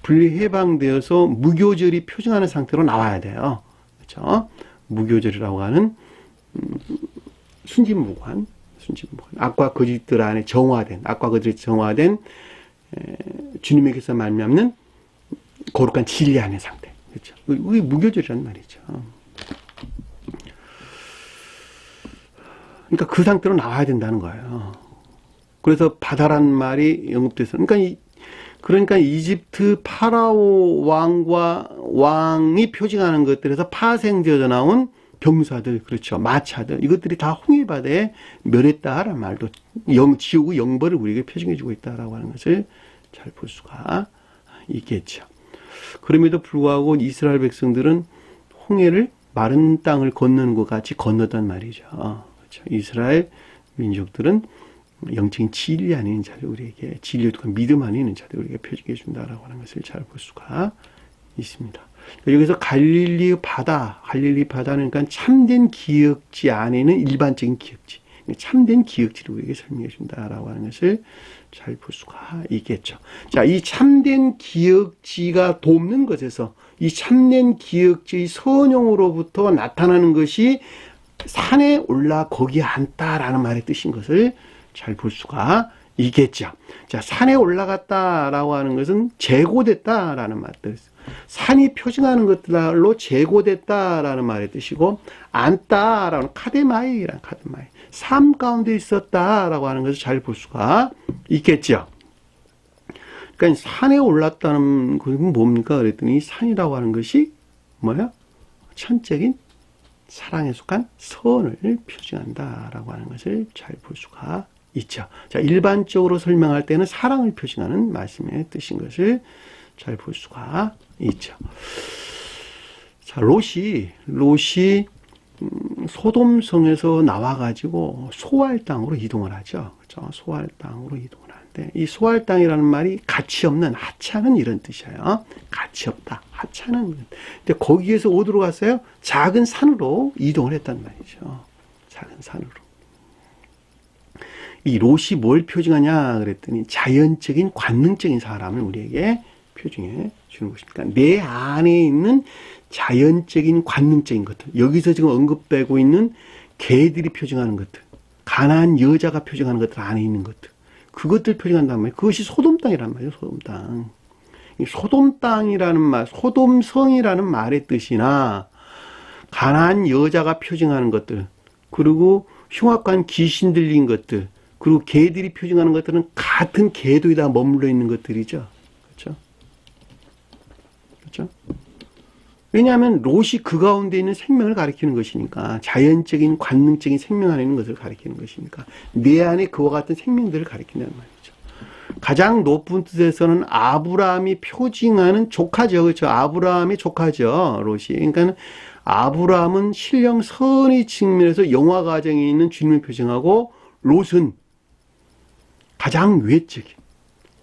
Speaker 1: 분리해방되어서 무교절이 표징하는 상태로 나와야 돼요. 그렇죠? 무교절이라고 하는 순진무관, 악과 거짓들 안에 정화된, 악과 거짓이 정화된 주님에게서 말미암는 거룩한 진리 안의 상태. 그렇죠? 그게 무교절이란 말이죠. 그러니까 그 상태로 나와야 된다는 거예요. 그래서 바다란 말이 영업돼서, 그러니까 이집트 파라오 왕이 표징하는 것들에서 파생되어져 나온 병사들, 그렇죠. 마차들, 이것들이 다 홍해바다에 멸했다라는 말도, 지옥의 영벌을 우리에게 표징해주고 있다라고 하는 것을 잘 볼 수가 있겠죠. 그럼에도 불구하고 이스라엘 백성들은 홍해를 마른 땅을 건너는 것 같이 건넜단 말이죠. 그렇죠. 이스라엘 민족들은 영적인 진리 안에 있는 자를 우리에게, 진리와 믿음 안에 있는 자를 우리에게 표징해 준다라고 하는 것을 잘 볼 수가 있습니다. 여기서 갈릴리 바다는 그러니까 참된 기역지 안에는 일반적인 기역지, 참된 기역지를 우리에게 설명해 준다라고 하는 것을 잘 볼 수가 있겠죠. 자, 이 참된 기역지가 돕는 것에서 이 참된 기역지의 선용으로부터 나타나는 것이 산에 올라 거기 앉다라는 말의 뜻인 것을 잘 볼 수가 있겠죠. 자, 산에 올라갔다라고 하는 것은 제고됐다라는 말 뜻. 산이 표징하는 것들로 제고됐다라는 말의 뜻이고, 앉다라는 카데마이라는 카데마이. 삶 가운데 있었다라고 하는 것을 잘 볼 수가 있겠죠. 그러니까 산에 올랐다는 것은 뭡니까? 그랬더니 산이라고 하는 것이 뭐야? 천적인 사랑에 속한 선을 표징한다라고 하는 것을 잘 볼 수가 있죠. 자, 일반적으로 설명할 때는 사랑을 표징하는 말씀의 뜻인 것을 잘 볼 수가 있죠. 자, 롯이 소돔성에서 나와가지고 소알 땅으로 이동을 하죠. 그렇죠? 소알 땅으로 이동을 하는데, 이 소알 땅이라는 말이 가치 없는, 하찮은 이런 뜻이에요. 가치 없다, 하찮은. 근데 거기에서 어디로 갔어요? 작은 산으로 이동을 했단 말이죠. 작은 산으로. 이 롯이 뭘 표징하냐 그랬더니 자연적인 관능적인 사람을 우리에게 표징해 주는 것입니다. 내 안에 있는 자연적인 관능적인 것들, 여기서 지금 언급되고 있는 개들이 표징하는 것들, 가난한 여자가 표징하는 것들 안에 있는 것들, 그것들 표징한단 말이에요. 그것이 소돔 땅이란 말이에요. 소돔 땅. 소돔 땅이라는 말, 소돔성이라는 말의 뜻이나 가난한 여자가 표징하는 것들, 그리고 흉악한 귀신 들린 것들, 그리고 개들이 표징하는 것들은 같은 궤도에 다 머물러 있는 것들이죠. 그렇죠? 그렇죠? 왜냐하면 롯이 그 가운데 있는 생명을 가리키는 것이니까, 자연적인 관능적인 생명 안에 있는 것을 가리키는 것이니까, 내 안에 그와 같은 생명들을 가리킨다는 말이죠. 가장 높은 뜻에서는 아브라함이 표징하는 조카죠. 그렇죠? 아브라함의 조카죠. 롯이. 그러니까 아브라함은 신령 선의 측면에서 영화 과정에 있는 주님을 표징하고, 롯은 가장 외적인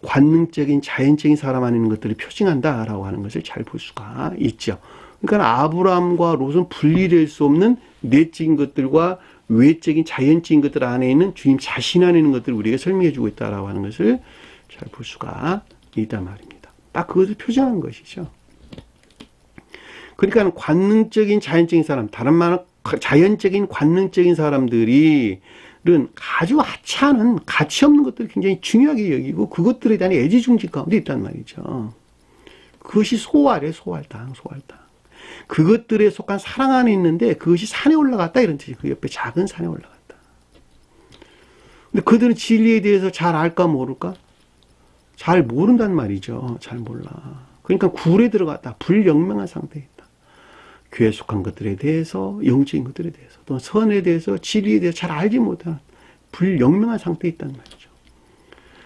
Speaker 1: 관능적인 자연적인 사람 안에 있는 것들을 표징한다라고 하는 것을 잘 볼 수가 있죠. 그러니까 아브라함과 롯은 분리될 수 없는 내적인 것들과 외적인 자연적인 것들 안에 있는 주님 자신 안에 있는 것들을 우리에게 설명해 주고 있다라고 하는 것을 잘 볼 수가 있단 말입니다. 딱 그것을 표징하는 것이죠. 그러니까 관능적인 자연적인 사람, 다른 말은 자연적인 관능적인 사람들이 아주 하찮은 가치 없는 것들을 굉장히 중요하게 여기고 그것들에 대한 애지중지 가운데 있단 말이죠. 그것이 소알이에요. 소알땅. 그것들에 속한 사랑 안에 있는데 그것이 산에 올라갔다 이런 뜻이에요. 그 옆에 작은 산에 올라갔다. 근데 그들은 진리에 대해서 잘 알까 모를까? 잘 모른단 말이죠. 잘 몰라. 그러니까 굴에 들어갔다. 불영명한 상태에 있다. 교회에 속한 것들에 대해서, 영적인 것들에 대해서, 또 선에 대해서, 진리에 대해서 잘 알지 못하는 불영명한 상태에 있단 말이죠.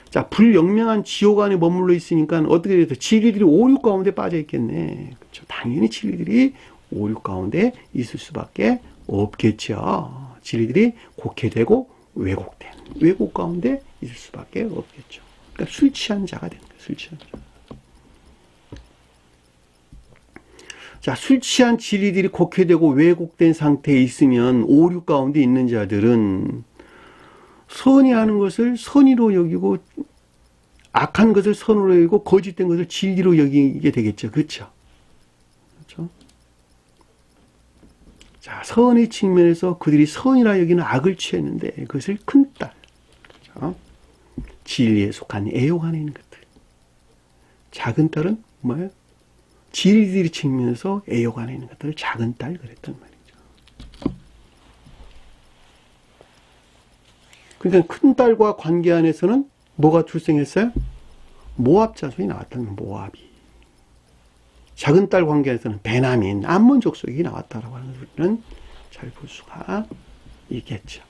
Speaker 1: 자, 불영명한 지옥 안에 머물러 있으니까 어떻게 돼서 진리들이 오류 가운데 빠져 있겠네. 그렇죠. 당연히 진리들이 오류 가운데 있을 수밖에 없겠죠. 진리들이 곡해되고 왜곡된 왜곡 가운데 있을 수밖에 없겠죠. 그러니까 술 취한 자가 되는 거예요. 술 취한 자. 자, 술 취한 진리들이 곡해되고 왜곡된 상태에 있으면 오류 가운데 있는 자들은 선이 하는 것을 선의로 여기고 악한 것을 선으로 여기고 거짓된 것을 진리로 여기게 되겠죠. 그렇죠? 그렇죠? 자, 선의 측면에서 그들이 선이라 여기는 악을 취했는데 그것을 큰딸, 그렇죠? 진리에 속한 애욕 안에 있는 것들. 작은 딸은 뭐예요? 진리들이 측면에서 애욕 안에 있는 것들을 작은 딸 그랬단 말이죠. 그러니까 큰 딸과 관계 안에서는 뭐가 출생했어요? 모압 자손이 나왔다는 거예요. 모압이. 작은 딸 관계 안에서는 베냐민, 암몬 족속이 나왔다라고 하는 우리는 잘 볼 수가 있겠죠.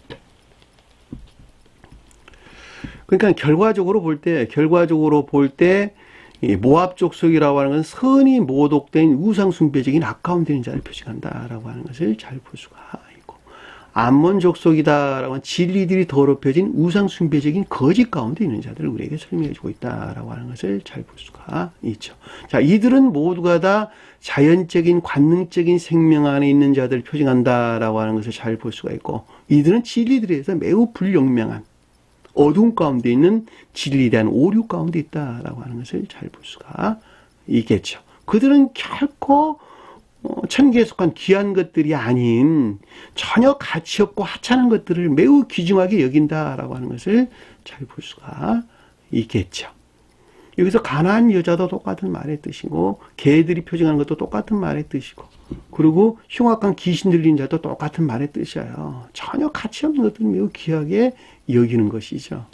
Speaker 1: 그러니까 결과적으로 볼 때 이 모압 족속이라고 하는 건 선이 모독된 우상 숭배적인 아까운 되는 자를 표시한다라고 하는 것을 잘 볼 수가 있고, 암몬 족속이다라고 하는 진리들이 더럽혀진 우상 숭배적인 거짓 가운데 있는 자들을 우리에게 설명해 주고 있다라고 하는 것을 잘 볼 수가 있죠. 자, 이들은 모두가 다 자연적인 관능적인 생명 안에 있는 자들을 표징한다라고 하는 것을 잘 볼 수가 있고, 이들은 진리들에서 매우 불영명한 어두운 가운데 있는 진리에 대한 오류 가운데 있다라고 하는 것을 잘 볼 수가 있겠죠. 그들은 결코 천국에 속한 귀한 것들이 아닌 전혀 가치 없고 하찮은 것들을 매우 귀중하게 여긴다라고 하는 것을 잘 볼 수가 있겠죠. 여기서 가난한 여자도 똑같은 말의 뜻이고, 개들이 표징하는 것도 똑같은 말의 뜻이고, 그리고 흉악한 귀신 들린 자도 똑같은 말의 뜻이에요. 전혀 가치 없는 것들을 매우 귀하게 여기는 것이죠.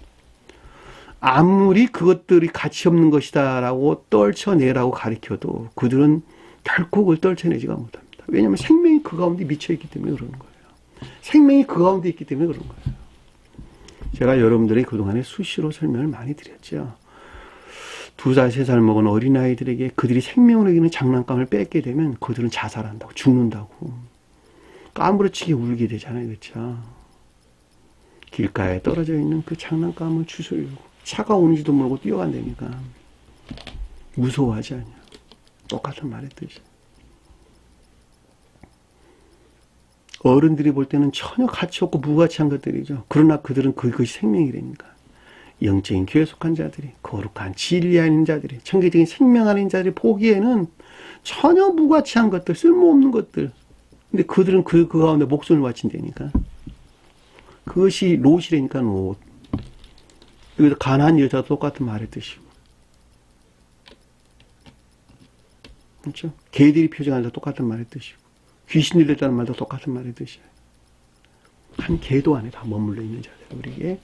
Speaker 1: 아무리 그것들이 가치 없는 것이다라고 떨쳐내라고 가르쳐도 그들은 결코 그걸 떨쳐내지가 못합니다. 왜냐하면 생명이 그 가운데 미쳐있기 때문에 그러는 거예요. 생명이 그 가운데 있기 때문에 그런 거예요. 제가 여러분들이 그동안에 수시로 설명을 많이 드렸죠. 2살, 3살 먹은 어린아이들에게 그들이 생명을 여기는 장난감을 뺏게 되면 그들은 자살한다고, 죽는다고. 까무러치게 울게 되잖아요. 그렇죠? 길가에 떨어져 있는 그 장난감을 주워려고 차가 오는지도 모르고 뛰어간다니까. 무서워하지 않냐. 똑같은 말의 뜻이에요. 어른들이 볼 때는 전혀 가치 없고 무가치한 것들이죠. 그러나 그들은 그것이 생명이라니까. 영적인 교회에 속한 자들이, 거룩한 진리 아닌 자들이, 천개적인 생명 아닌 자들이 보기에는 전혀 무가치한 것들, 쓸모없는 것들. 근데 그들은 그 가운데 목숨을 바친다니까. 그것이 롯이라니까, 롯. 여기서 가난한 여자도 똑같은 말의 뜻이고. 그렇죠? 개들이 표정할 때 똑같은 말의 뜻이고. 귀신이 됐다는 말도 똑같은 말의 뜻이에요. 한 개도 안에 다 머물러 있는 자들, 우리에게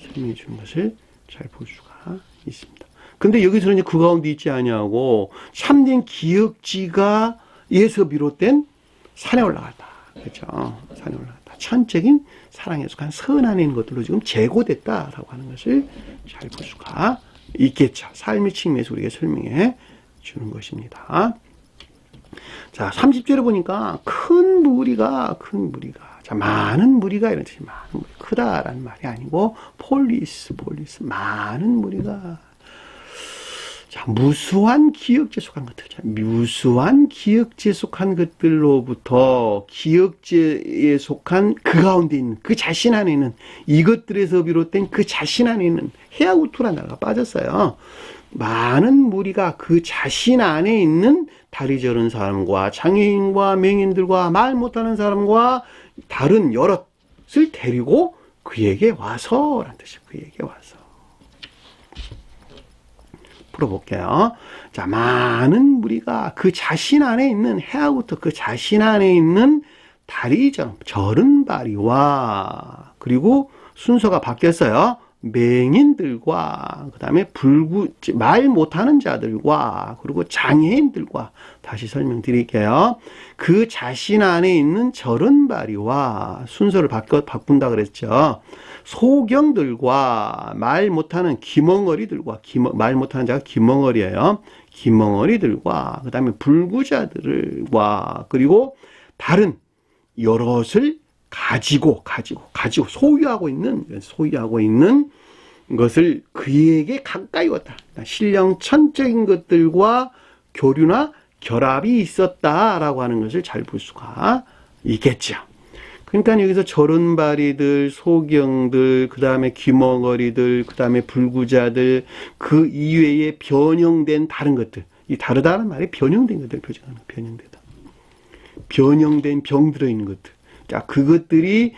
Speaker 1: 설명해 주는 것을 잘 볼 수가 있습니다. 근데 여기서는 이제 그 가운데 있지 아니하고 참된 기억지가 에서 비롯된 산에 올라갔다. 그렇죠? 산에 올라갔다. 천적인 사랑에 속한 선 안에 있는 것들로 지금 제고됐다라고 하는 것을 잘 볼 수가 있겠죠. 삶의 측면에서 우리에게 설명해 주는 것입니다. 자, 30절에 보니까 큰 무리가 자, 많은 무리가 이런 뜻이, 많은 무리, 크다라는 말이 아니고 폴리스, 많은 무리가. 자, 무수한 기억제에 속한 것들. 자, 무수한 기억제에 속한 것들로부터 기억제에 속한 그 가운데 있는, 그 자신 안에 있는, 이것들에서 비롯된 그 자신 안에 있는 헤아우투라는 단어가 빠졌어요. 많은 무리가 그 자신 안에 있는 다리 저른 사람과 장애인과 맹인들과 말 못하는 사람과 다른 여럿을 데리고 그에게 와서 라는 뜻이에요. 그에게 와서. 풀어볼게요. 자, 많은 무리가 그 자신 안에 있는 헤아부터 그 자신 안에 있는 다리 저른 바리와, 그리고 순서가 바뀌었어요. 맹인들과 그다음에 말 못하는 자들과 그리고 장애인들과 다시 설명드릴게요. 그 자신 안에 있는 절은발이와 순서를 바꾼다 그랬죠. 소경들과 말 못하는 기멍어리들과 말 못하는 자가 기멍어리예요. 기멍어리들과 그다음에 불구자들과 그리고 다른 여럿을 가지고 소유하고 있는 것을 그에게 가까이 왔다. 신령천적인 것들과 교류나 결합이 있었다라고 하는 것을 잘 볼 수가 있겠죠. 그러니까 여기서 절은발이들, 소경들, 그 다음에 귀멍어리들, 그 다음에 불구자들, 그 이외에 변형된 다른 것들, 이 다르다는 말이 변형된 것들 표정하는 변형되다. 변형된 병 들어있는 것들. 자, 그것들을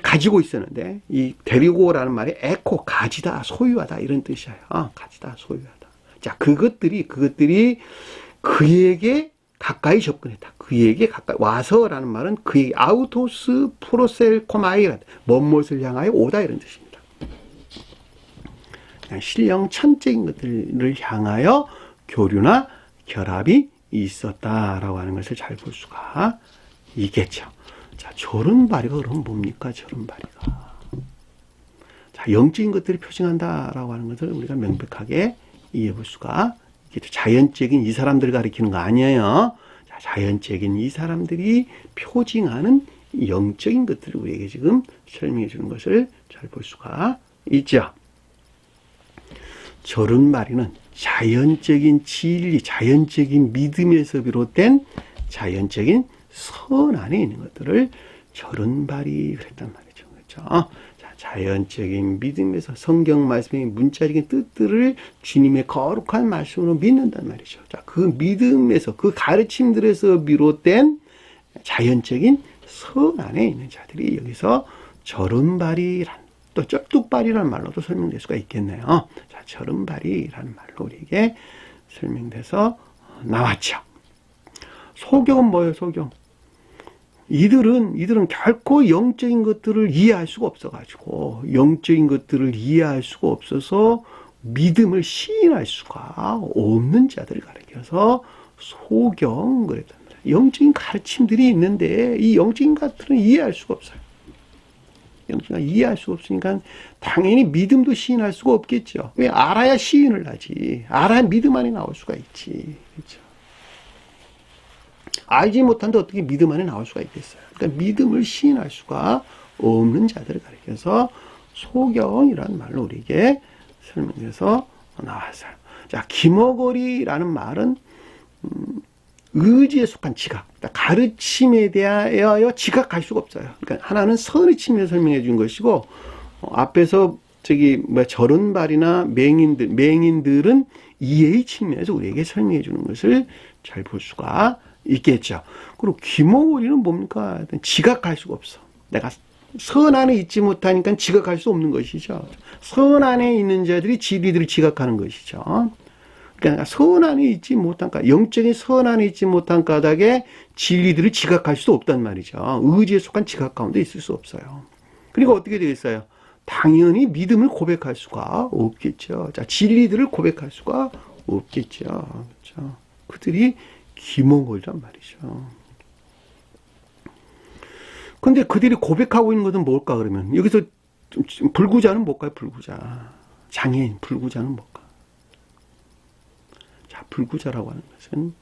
Speaker 1: 가지고 있었는데, 이 데리고 오라는 말이 에코, 가지다, 소유하다, 이런 뜻이에요. 가지다, 소유하다. 자, 그것들이 그에게 가까이 접근했다. 그에게 가까이 와서라는 말은 그에게 아우토스 프로셀코마이라, 먼못을 향하여 오다, 이런 뜻입니다. 신령 천적인 것들을 향하여 교류나 결합이 있었다라고 하는 것을 잘 볼 수가 있겠죠. 자, 절은발이가 그럼 뭡니까? 절은발이가. 자, 영적인 것들이 표징한다라고 하는 것을 우리가 명백하게 이해해 볼 수가 있겠죠. 자연적인 이 사람들을 가리키는 거 아니에요. 자, 자연적인 이 사람들이 표징하는 영적인 것들을 우리에게 지금 설명해 주는 것을 잘 볼 수가 있죠. 절은발이는 자연적인 진리, 자연적인 믿음에서 비롯된 자연적인 선 안에 있는 것들을 절은발이 그랬단 말이죠. 그렇죠? 자, 자연적인 믿음에서 성경 말씀의 문자적인 뜻들을 주님의 거룩한 말씀으로 믿는단 말이죠. 자, 그 믿음에서 그 가르침들에서 비롯된 자연적인 선 안에 있는 자들이 여기서 절은발이란 또 쩍뚝발이라는 말로도 설명될 수가 있겠네요. 자, 절은발이라는 말로 우리에게 설명돼서 나왔죠. 소경은 뭐예요, 소경? 이들은 결코 영적인 것들을 이해할 수가 없어가지고, 영적인 것들을 이해할 수가 없어서 믿음을 시인할 수가 없는 자들을 가리켜서 소경, 그랬단 말이에요. 영적인 가르침들이 있는데, 이 영적인 것들은 이해할 수가 없어요. 영적인 이해할 수가 없으니까, 당연히 믿음도 시인할 수가 없겠죠. 왜? 알아야 시인을 하지. 알아야 믿음 안에 나올 수가 있지. 그렇죠? 알지 못한데 어떻게 믿음 안에 나올 수가 있겠어요. 그러니까 믿음을 시인할 수가 없는 자들을 가리켜서 소경이라는 말로 우리에게 설명해서 나왔어요. 자, 기머거리라는 말은 의지에 속한 지각, 가르침에 대하여 지각할 수가 없어요. 그러니까 하나는 선의 측면에서 설명해 준 것이고, 앞에서 절은발이나 맹인들은 이해의 측면에서 우리에게 설명해 주는 것을 잘 볼 수가 있겠죠. 그리고 귀머거리는 뭡니까? 지각할 수가 없어. 내가 선 안에 있지 못하니까 지각할 수 없는 것이죠. 선 안에 있는 자들이 진리들을 지각하는 것이죠. 그러니까 선 안에 있지 못한 까닭, 영적인 선 안에 있지 못한 까닭에 진리들을 지각할 수도 없단 말이죠. 의지에 속한 지각 가운데 있을 수 없어요. 그리고 어떻게 되겠어요? 당연히 믿음을 고백할 수가 없겠죠. 자, 진리들을 고백할 수가 없겠죠. 그렇죠? 그들이 기머거리란 말이죠. 근데 그들이 고백하고 있는 것은 뭘까, 그러면? 여기서 불구자는 뭘까요, 불구자? 장애인, 불구자는 뭘까? 자, 불구자라고 하는 것은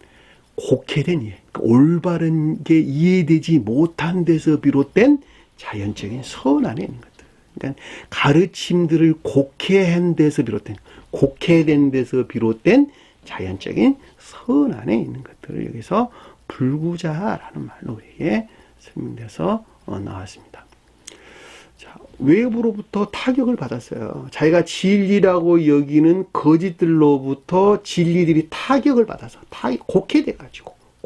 Speaker 1: 곡해된 이해, 그러니까 올바른 게 이해되지 못한 데서 비롯된 자연적인 선 안에 있는 것들. 그러니까 가르침들을 곡해한 데서 곡해된 데서 비롯된 자연적인 선 안에 있는 것들을 여기서 불구자라는 말로 우리에게 설명돼서 나왔습니다. 자, 외부로부터 타격을 받았어요. 자기가 진리라고 여기는 거짓들로부터 진리들이 타격을 받아서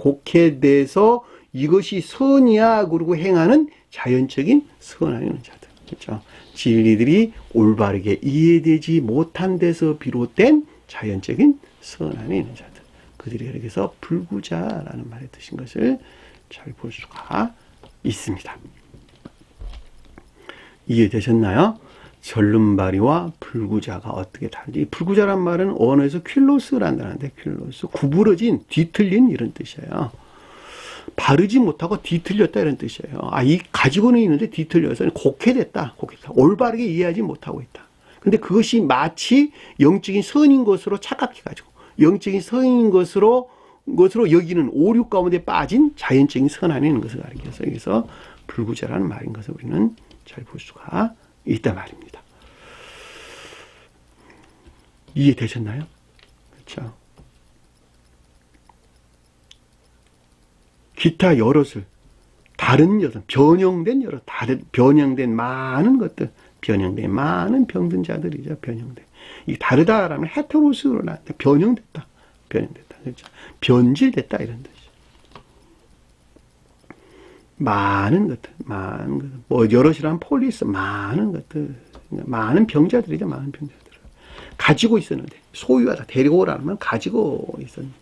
Speaker 1: 곡해돼서 이것이 선이야 그러고 행하는 자연적인 선 안에 있는 자들. 그렇죠? 진리들이 올바르게 이해되지 못한 데서 비롯된 자연적인 선 안에 있는 자들. 그들이 여기서 불구자라는 말의 뜻인 것을 잘 볼 수가 있습니다. 이해되셨나요? 절름발이와 불구자가 어떻게 다른지. 불구자란 말은 언어에서 퀼로스라는 단어인데, 퀼로스, 구부러진, 뒤틀린 이런 뜻이에요. 바르지 못하고 뒤틀렸다 이런 뜻이에요. 이 가지고는 있는데 뒤틀려서 곡해됐다. 올바르게 이해하지 못하고 있다. 근데 그것이 마치 영적인 선인 것으로 착각해가지고 영적인 선인 것으로 여기는 오류 가운데 빠진 자연적인 선 안에 있는 것을 가리켜서 여기서 불구자라는 말인 것을 우리는 잘 볼 수가 있단 말입니다. 이해되셨나요? 그렇죠. 기타 여럿을 다른 여럿, 변형된 많은 것들, 변형된 많은 병든 자들이죠. 변형된. 이 다르다라면 헤테로스로 나한테 변형됐다. 그렇죠. 변질됐다 이런 뜻이죠. 많은 것들. 뭐 여럿이란 폴리스, 많은 것들, 많은 병자들이죠. 많은 병자들을 가지고 있었는데, 소유하다, 데리고 오라면 가지고 있었는데,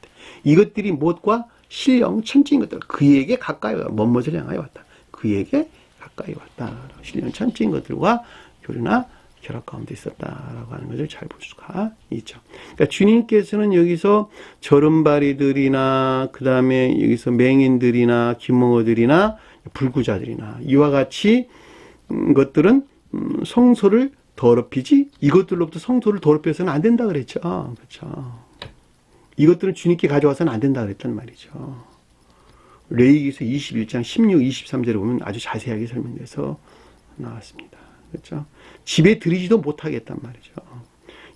Speaker 1: 이것들이 무엇과 신령 천지인 것들, 그에게 가까이 와, 멋을 향하여 왔다. 그에게 가까이 왔다. 신령 천지인 것들과 교류나 결합 가운데 있었다라고 하는 것을 잘 볼 수가 있죠. 그러니까 주님께서는 여기서 절음발이들이나 그 다음에 여기서 맹인들이나 김몽어들이나 불구자들이나 이와 같이 것들은 성소를 더럽히지, 이것들로부터 성소를 더럽혀서는 안 된다 그랬죠. 그렇죠. 이것들은 주님께 가져와서는 안 된다 그랬단 말이죠. 레위기서 21장 16, 23절에 보면 아주 자세하게 설명돼서 나왔습니다. 그렇죠? 집에 들이지도 못하겠단 말이죠.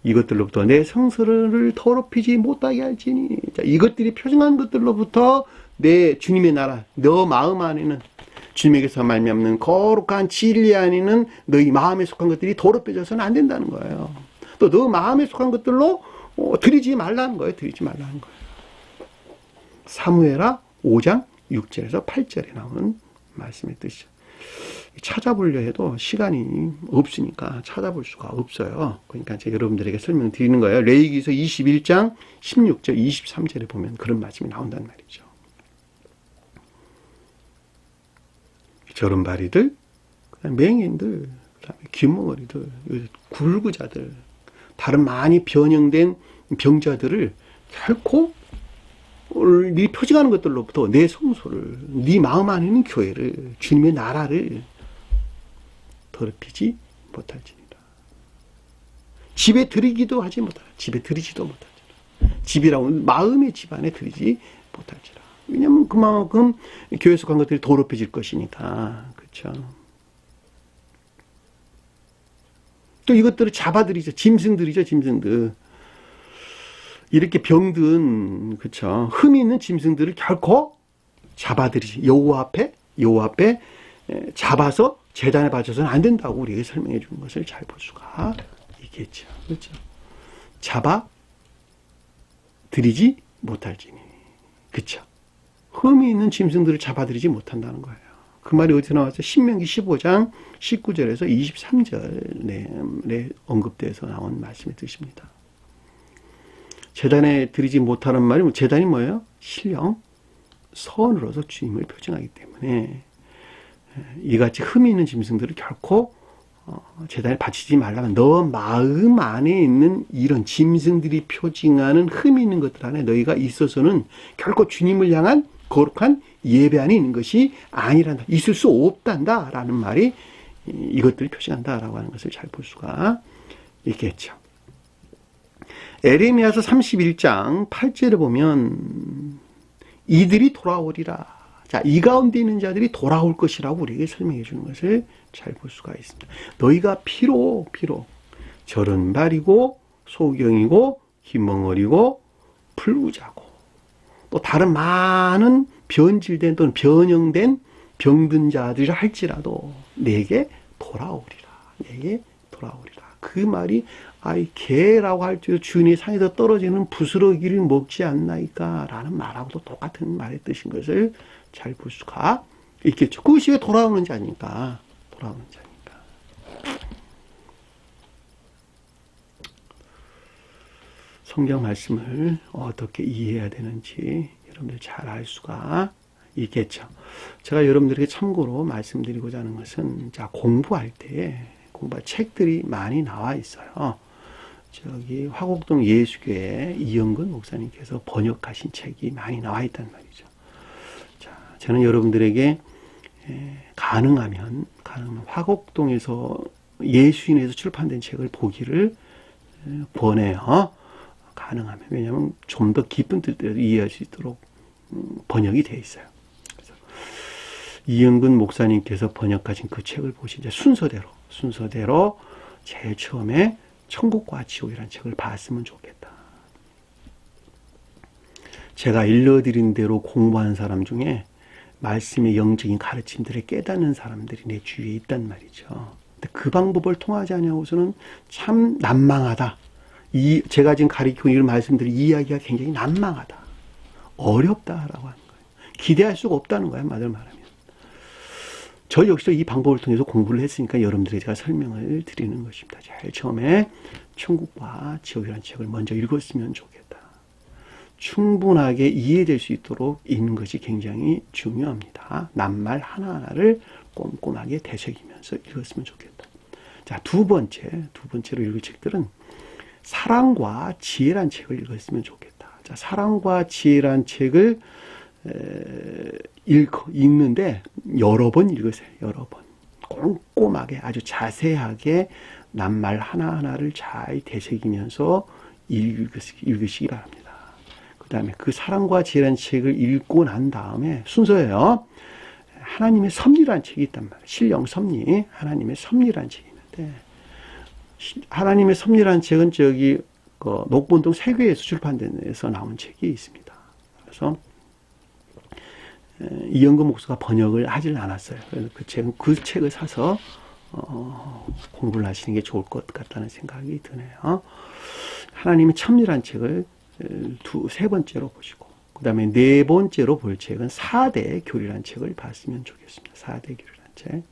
Speaker 1: 이것들로부터 내 성소를 더럽히지 못하게 할지니. 자, 이것들이 표징한 것들로부터 내 주님의 나라, 너 마음 안에는 주님에게서 말미암는 거룩한 진리 안에는 너희 마음에 속한 것들이 더럽혀져서는 안 된다는 거예요. 또 너 마음에 속한 것들로 드리지 말라는 거예요. 사무엘하 5장 6절에서 8절에 나오는 말씀의 뜻이죠. 찾아보려 해도 시간이 없으니까 찾아볼 수가 없어요. 그러니까 제가 여러분들에게 설명드리는 거예요. 레위기서 21장 16절 23절에 보면 그런 말씀이 나온단 말이죠. 절음발이들, 그다음에 맹인들, 그다음에 귀머거리들, 굴구자들, 다른 많이 변형된 병자들을 결코 네 표징하는 것들로부터 내 성소를, 네 마음 안에 있는 교회를, 주님의 나라를 더럽히지 못할지니라. 집에 들이지도 못할지라. 집이라고 마음의 집 안에 들이지 못할지라. 왜냐하면 그만큼 교회에 속한 것들이 더럽혀질 것이니까. 그렇죠. 또 이것들을 잡아들이죠. 짐승들. 이렇게 병든, 그쵸, 흠이 있는 짐승들을 결코 잡아들이지. 여호와 앞에 잡아서 제단에 바쳐서는 안 된다고 우리에게 설명해 주는 것을 잘 볼 수가 있겠죠. 그렇죠. 잡아들이지 못할지니. 그쵸. 흠이 있는 짐승들을 잡아들이지 못한다는 거예요. 그 말이 어디서 나왔어요? 신명기 15장 19절에서 23절에 언급돼서 나온 말씀의 뜻입니다. 제단에 드리지 못하는 말이, 제단이 뭐예요? 신령 선으로서 주님을 표징하기 때문에 이같이 흠이 있는 짐승들을 결코 제단에 바치지 말라면 너 마음 안에 있는 이런 짐승들이 표징하는 흠이 있는 것들 안에 너희가 있어서는 결코 주님을 향한 거룩한 예배 안에 있는 것이 아니란다. 있을 수 없단다. 라는 말이 이것들을 표징한다라고 하는 것을 잘 볼 수가 있겠죠. 에레미야서 31장 8절에 보면 이들이 돌아오리라. 자, 이 가운데 있는 자들이 돌아올 것이라고 우리에게 설명해 주는 것을 잘 볼 수가 있습니다. 너희가 피로 절은발이고 소경이고 기멍어리고 불구자고 또 다른 많은 변질된 또는 변형된 병든 자들이라 할지라도 내게 돌아오리라. 그 말이 개라고 할지라도 주인의 상에서 떨어지는 부스러기를 먹지 않나이까 라는 말하고도 똑같은 말의 뜻인 것을 잘 볼 수가 있겠죠. 그것이 왜 돌아오는 자니까. 성경 말씀을 어떻게 이해해야 되는지 여러분들 잘 알 수가 있겠죠. 제가 여러분들에게 참고로 말씀드리고자 하는 것은, 자, 공부할 때 공부할 책들이 많이 나와 있어요. 저기 화곡동 예수교회 이영근 목사님께서 번역하신 책이 많이 나와 있단 말이죠. 자, 저는 여러분들에게 가능하면 화곡동에서 예수인에서 출판된 책을 보기를 권해요. 가능하면. 왜냐하면 좀 더 깊은 뜻대로 이해할 수 있도록 번역이 되어 있어요. 그래서 이영근 목사님께서 번역하신 그 책을 보시죠. 순서대로 제일 처음에 천국과 지옥이라는 책을 봤으면 좋겠다. 제가 일러드린 대로 공부한 사람 중에 말씀의 영적인 가르침들을 깨닫는 사람들이 내 주위에 있단 말이죠. 근데 그 방법을 통하지 않냐고서는 참 난망하다. 제가 지금 가르치고 있는 말씀들이 이야기가 굉장히 난망하다. 어렵다라고 하는 거예요. 기대할 수가 없다는 거예요. 말하면. 저 역시도 이 방법을 통해서 공부를 했으니까 여러분들에게 제가 설명을 드리는 것입니다. 제일 처음에 천국과 지옥이라는 책을 먼저 읽었으면 좋겠다. 충분하게 이해될 수 있도록 읽는 것이 굉장히 중요합니다. 낱말 하나하나를 꼼꼼하게 되새기면서 읽었으면 좋겠다. 자, 두 번째로 읽을 책들은 사랑과 지혜란 책을 읽었으면 좋겠다. 자, 사랑과 지혜란 책을 읽는데 여러 번 읽으세요. 여러 번. 꼼꼼하게 아주 자세하게 낱말 하나하나를 잘 되새기면서 읽으시기 바랍니다. 그 다음에 그 사랑과 지혜란 책을 읽고 난 다음에 순서예요. 하나님의 섭리라는 책이 있단 말이에요. 신령 섭리, 하나님의 섭리라는 책이 있는데 하나님의 섭리라는 책은 저기 녹본동 세교에서 출판된 데서 나온 책이 있습니다. 그래서 이영근 목사가 번역을 하질 않았어요. 그래서 그 책을 사서 공부를 하시는 게 좋을 것 같다는 생각이 드네요. 하나님의 섭리라는 책을 세 번째로 보시고, 그 다음에 네 번째로 볼 책은 4대 교리라는 책을 봤으면 좋겠습니다. 4대 교리라는 책.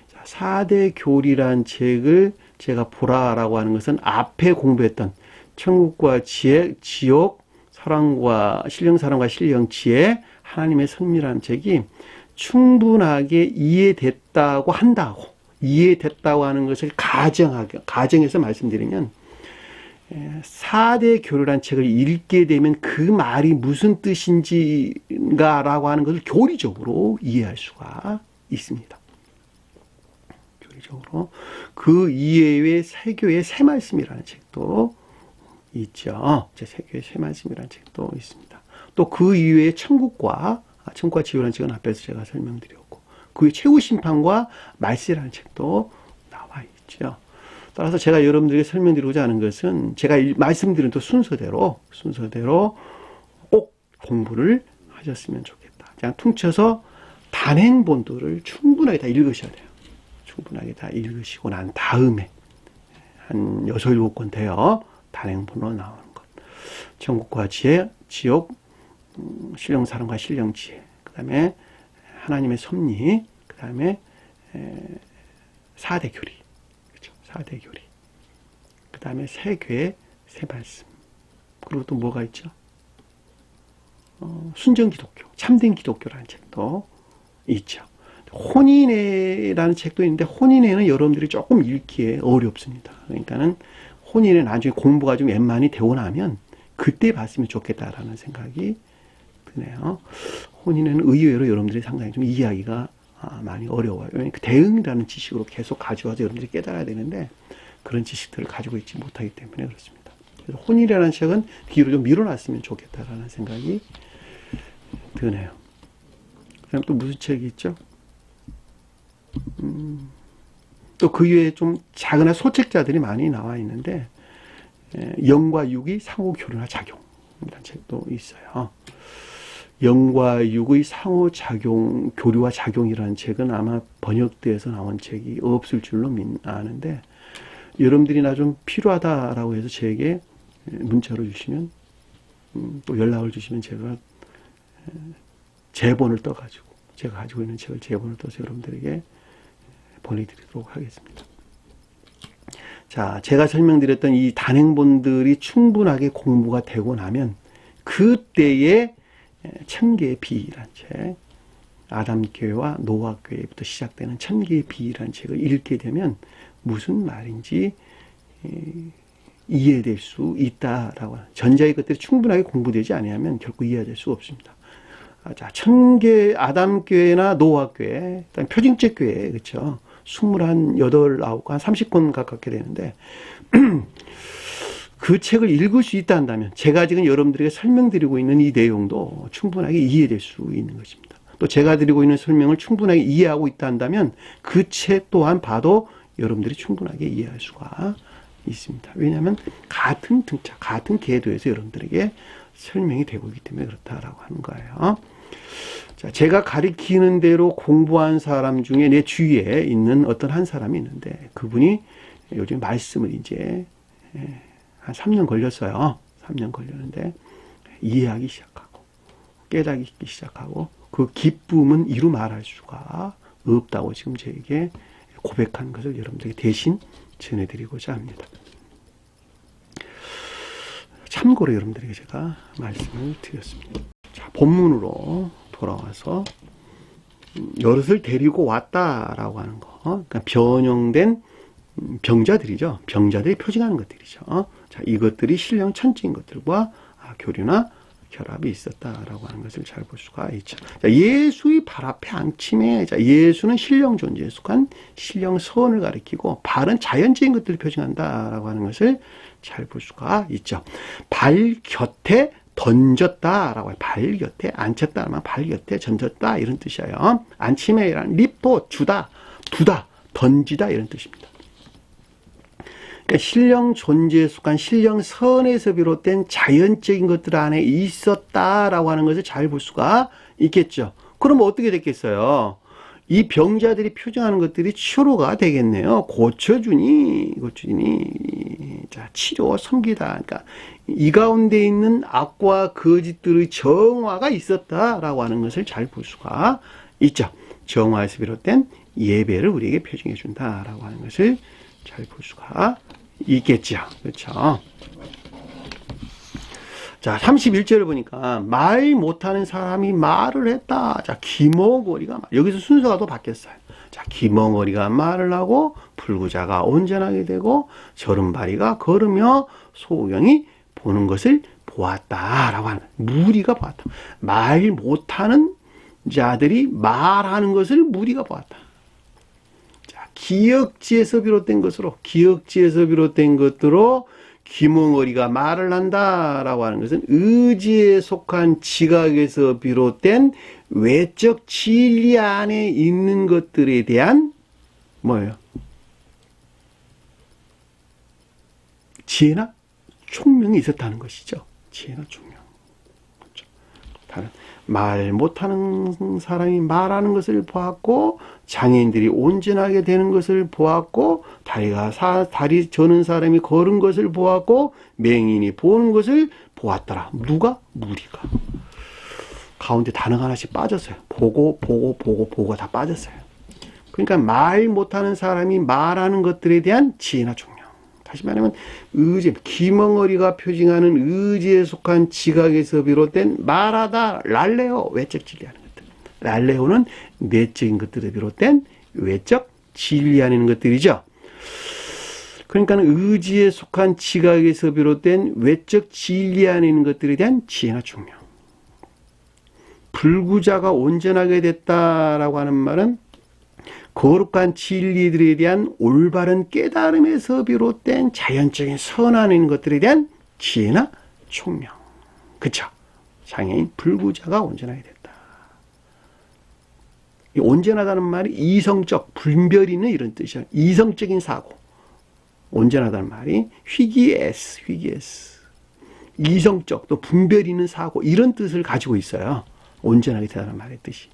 Speaker 1: 자, 4대 교리라는 책을 제가 보라라고 하는 것은 앞에 공부했던 천국과 지옥, 신령 사랑과 신령 지혜, 하나님의 섭리라는 책이 충분하게 이해됐다고 하는 것을 가정해서 말씀드리면 4대 교리라는 책을 읽게 되면 그 말이 무슨 뜻인지라고 하는 것을 교리적으로 이해할 수가 있습니다. 교리적으로. 그 이외에 세교의 새 말씀이라는 책도 있죠. 세교의 새 말씀이라는 책도 있습니다. 또 그 이외에 천국과 지옥이라는 책은 앞에서 제가 설명드렸고, 그 외에 최후 심판과 말세라는 책도 나와 있죠. 따라서 제가 여러분들에게 설명드리고자 하는 것은 제가 말씀드린 또 순서대로 꼭 공부를 하셨으면 좋겠다. 그냥 퉁쳐서 단행본들을 충분하게 다 읽으셔야 돼요. 충분하게 다 읽으시고 난 다음에 한 6, 7권 돼요. 단행본으로 나오는 것. 천국과 지옥, 신령 사랑과 신령 지혜, 그 다음에 하나님의 섭리, 그 다음에 4대 교리, 그렇죠? 4대 교리, 그 다음에 세교의 새 말씀, 그리고 또 뭐가 있죠? 순전 기독교, 참된 기독교라는 책도 있죠. 혼인회라는 책도 있는데 혼인회는 여러분들이 조금 읽기에 어렵습니다. 그러니까는 혼인회 나중에 공부가 좀 웬만히 되고 나면 그때 봤으면 좋겠다라는 생각이 드네요. 혼인회는 의외로 여러분들이 상당히 좀 이해하기가 많이 어려워요. 왜냐하면 대응이라는 지식으로 계속 가져와서 여러분들이 깨달아야 되는데 그런 지식들을 가지고 있지 못하기 때문에 그렇습니다. 그래서 혼인이라는 책은 뒤로 좀 밀어놨으면 좋겠다라는 생각이 드네요. 그다음 또 무슨 책이 있죠? 또 그 외에 좀 작은 소책자들이 많이 나와 있는데 영과 육이 상호 교류나 작용이라는 책도 있어요. 영과 육의 상호작용, 교류와 작용이라는 책은 아마 번역돼서 나온 책이 없을 줄로 아는데 여러분들이 나 좀 필요하다라고 해서 제게 문자로 주시면 또 연락을 주시면 제가 제본을 떠가지고 제가 가지고 있는 책을 제본을 떠서 여러분들에게 보내드리도록 하겠습니다. 자, 제가 설명드렸던 이 단행본들이 충분하게 공부가 되고 나면 그때에 천개의 비라는 책, 아담교회와 노아교회부터 시작되는 천개의 비라는 책을 읽게 되면 무슨 말인지 이해될 수 있다라고 하는, 전자의 것들이 충분하게 공부되지 아니하면 결코 이해될 수 없습니다. 자, 천계 아담교회나 노아교회, 표징적 교회, 그렇죠. 28, 9, 한 30권 가깝게 되는데 그 책을 읽을 수 있다 한다면 제가 지금 여러분들에게 설명드리고 있는 이 내용도 충분하게 이해될 수 있는 것입니다. 또 제가 드리고 있는 설명을 충분하게 이해하고 있다 한다면 그 책 또한 봐도 여러분들이 충분하게 이해할 수가 있습니다. 왜냐하면 같은 등차, 같은 궤도에서 여러분들에게 설명이 되고 있기 때문에 그렇다라고 하는 거예요. 자, 제가 가리키는 대로 공부한 사람 중에 내 주위에 있는 어떤 한 사람이 있는데 그분이 요즘 말씀을 이제 한 3년 걸렸어요. 3년 걸렸는데 이해하기 시작하고 깨닫기 시작하고 그 기쁨은 이루 말할 수가 없다고 지금 저에게 고백한 것을 여러분들에게 대신 전해드리고자 합니다. 참고로 여러분들에게 제가 말씀을 드렸습니다. 자, 본문으로 돌아와서 여럿을 데리고 왔다라고 하는 거, 그러니까 변형된 병자들이죠. 병자들이 표징하는 것들이죠. 자, 이것들이 신령 천지인 것들과 교류나 결합이 있었다라고 하는 것을 잘 볼 수가 있죠. 자, 예수의 발 앞에 앉힘에, 자, 예수는 신령 존재에 속한 신령 선을 가리키고 발은 자연적인 것들을 표징한다라고 하는 것을 잘 볼 수가 있죠. 발 곁에 던졌다라고 해요. 발 곁에 앉혔다 하면 발 곁에 던졌다 이런 뜻이에요. 앉힘에란 리포, 주다, 두다, 던지다 이런 뜻입니다. 그러니까 신령 존재에 속한 신령 선에서 비롯된 자연적인 것들 안에 있었다라고 하는 것을 잘 볼 수가 있겠죠. 그럼 어떻게 됐겠어요? 이 병자들이 표정하는 것들이 치료가 되겠네요. 고쳐주니, 자, 치료, 섬기다. 그러니까 이 가운데 있는 악과 거짓들의 정화가 있었다라고 하는 것을 잘 볼 수가 있죠. 정화에서 비롯된 예배를 우리에게 표징해 준다라고 하는 것을 잘 볼 수가 있겠죠. 그렇죠. 자, 31절을 보니까 말 못하는 사람이 말을 했다. 자, 기멍어리가 여기서 순서가 또 바뀌었어요. 자, 기멍어리가 말을 하고 불구자가 온전하게 되고 저른바리가 걸으며 소경이 보는 것을 보았다라고 하는, 무리가 보았다. 말 못하는 자들이 말하는 것을 무리가 보았다. 자, 기역지에서 비롯된 것으로 기멍어리가 말을 한다라고 하는 것은 의지에 속한 지각에서 비롯된 외적 진리 안에 있는 것들에 대한 뭐예요? 지혜나 총명이 있었다는 것이죠. 지혜나 총명. 그렇죠. 다른 말 못하는 사람이 말하는 것을 보았고, 장애인들이 온전하게 되는 것을 보았고, 다리 저는 사람이 걸은 것을 보았고, 맹인이 보는 것을 보았더라. 누가? 무리가. 가운데 단어가 하나씩 빠졌어요. 보고 다 빠졌어요. 그러니까 말 못하는 사람이 말하는 것들에 대한 지혜나 총명. 다시 말하면 의지, 기멍어리가 표징하는 의지에 속한 지각에서 비롯된 말하다, 랄레오, 외적 진리하는 것들. 랄레오는 내적인 것들에 비롯된 외적 진리하는 것들이죠. 그러니까 의지에 속한 지각에서 비롯된 외적 진리하는 것들에 대한 지혜나 총명. 불구자가 온전하게 됐다라고 하는 말은 거룩한 진리들에 대한 올바른 깨달음에서 비롯된 자연적인 선한 것들에 대한 지혜나 총명. 그쵸? 장애인 불구자가 온전하게 됐다. 이 온전하다는 말이 이성적, 분별 있는 이런 뜻이야. 이성적인 사고. 온전하다는 말이 휘기에스. 이성적, 또 분별 있는 사고, 이런 뜻을 가지고 있어요. 온전하게 되다는 말의 뜻이.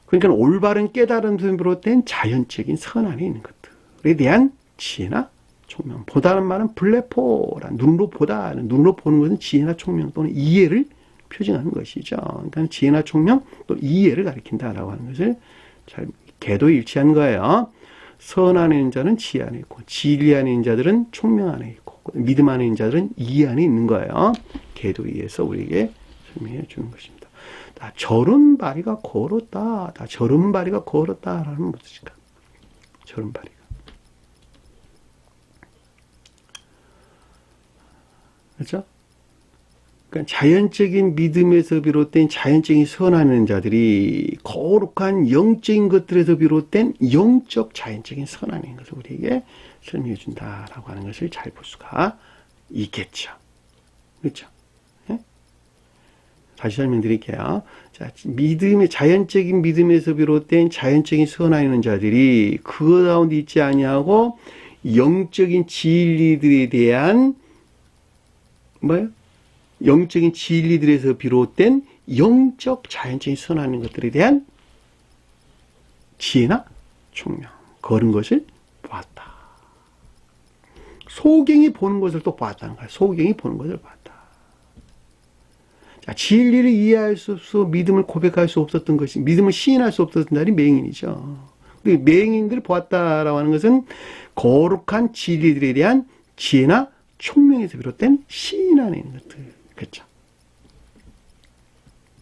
Speaker 1: 그러니까 올바른 깨달음을 비롯된 자연적인 선안에 있는 것들에 대한 지혜나 총명. 보다는 말은 블레포란, 눈으로 보다는, 눈으로 보는 것은 지혜나 총명 또는 이해를 표징하는 것이죠. 그러니까 지혜나 총명 또 이해를 가리킨다라고 하는 것을 잘 궤도에 일치한 거예요. 선 안에 있는 자는 지혜 안에 있고, 진리 안에 있는 자들은 총명 안에 있고, 믿음 안에 있는 자들은 이해 안에 있는 거예요. 궤도에 의해서 우리에게 설명해 주는 것입니다. 저른바리가 걸었다. 저른바리가 걸었다라는 무엇일까? 저른바리가. 그렇죠? 그러니까 자연적인 믿음에서 비롯된 자연적인 선하는 자들이 거룩한 영적인 것들에서 비롯된 영적 자연적인 선하는 것을 우리에게 설명해 준다라고 하는 것을 잘 볼 수가 있겠죠. 그렇죠? 예? 다시 설명드릴게요. 자, 믿음의 자연적인 믿음에서 비롯된 자연적인 선하는 자들이 그 가운데 있지 아니하고 영적인 진리들에 대한 뭐예요? 영적인 진리들에서 비롯된 영적 자연적인 선하는 것들에 대한 지혜나 총명, 그런 것을 보았다. 소경이 보는 것을 또 보았다는 거야. 소경이 보는 것을 보았다. 자, 진리를 이해할 수 없어 믿음을 고백할 수 없었던 것이, 믿음을 시인할 수 없었던 날이 맹인이죠. 맹인들을 보았다라고 하는 것은 거룩한 진리들에 대한 지혜나 총명에서 비롯된 시인하는 것들. 그렇죠.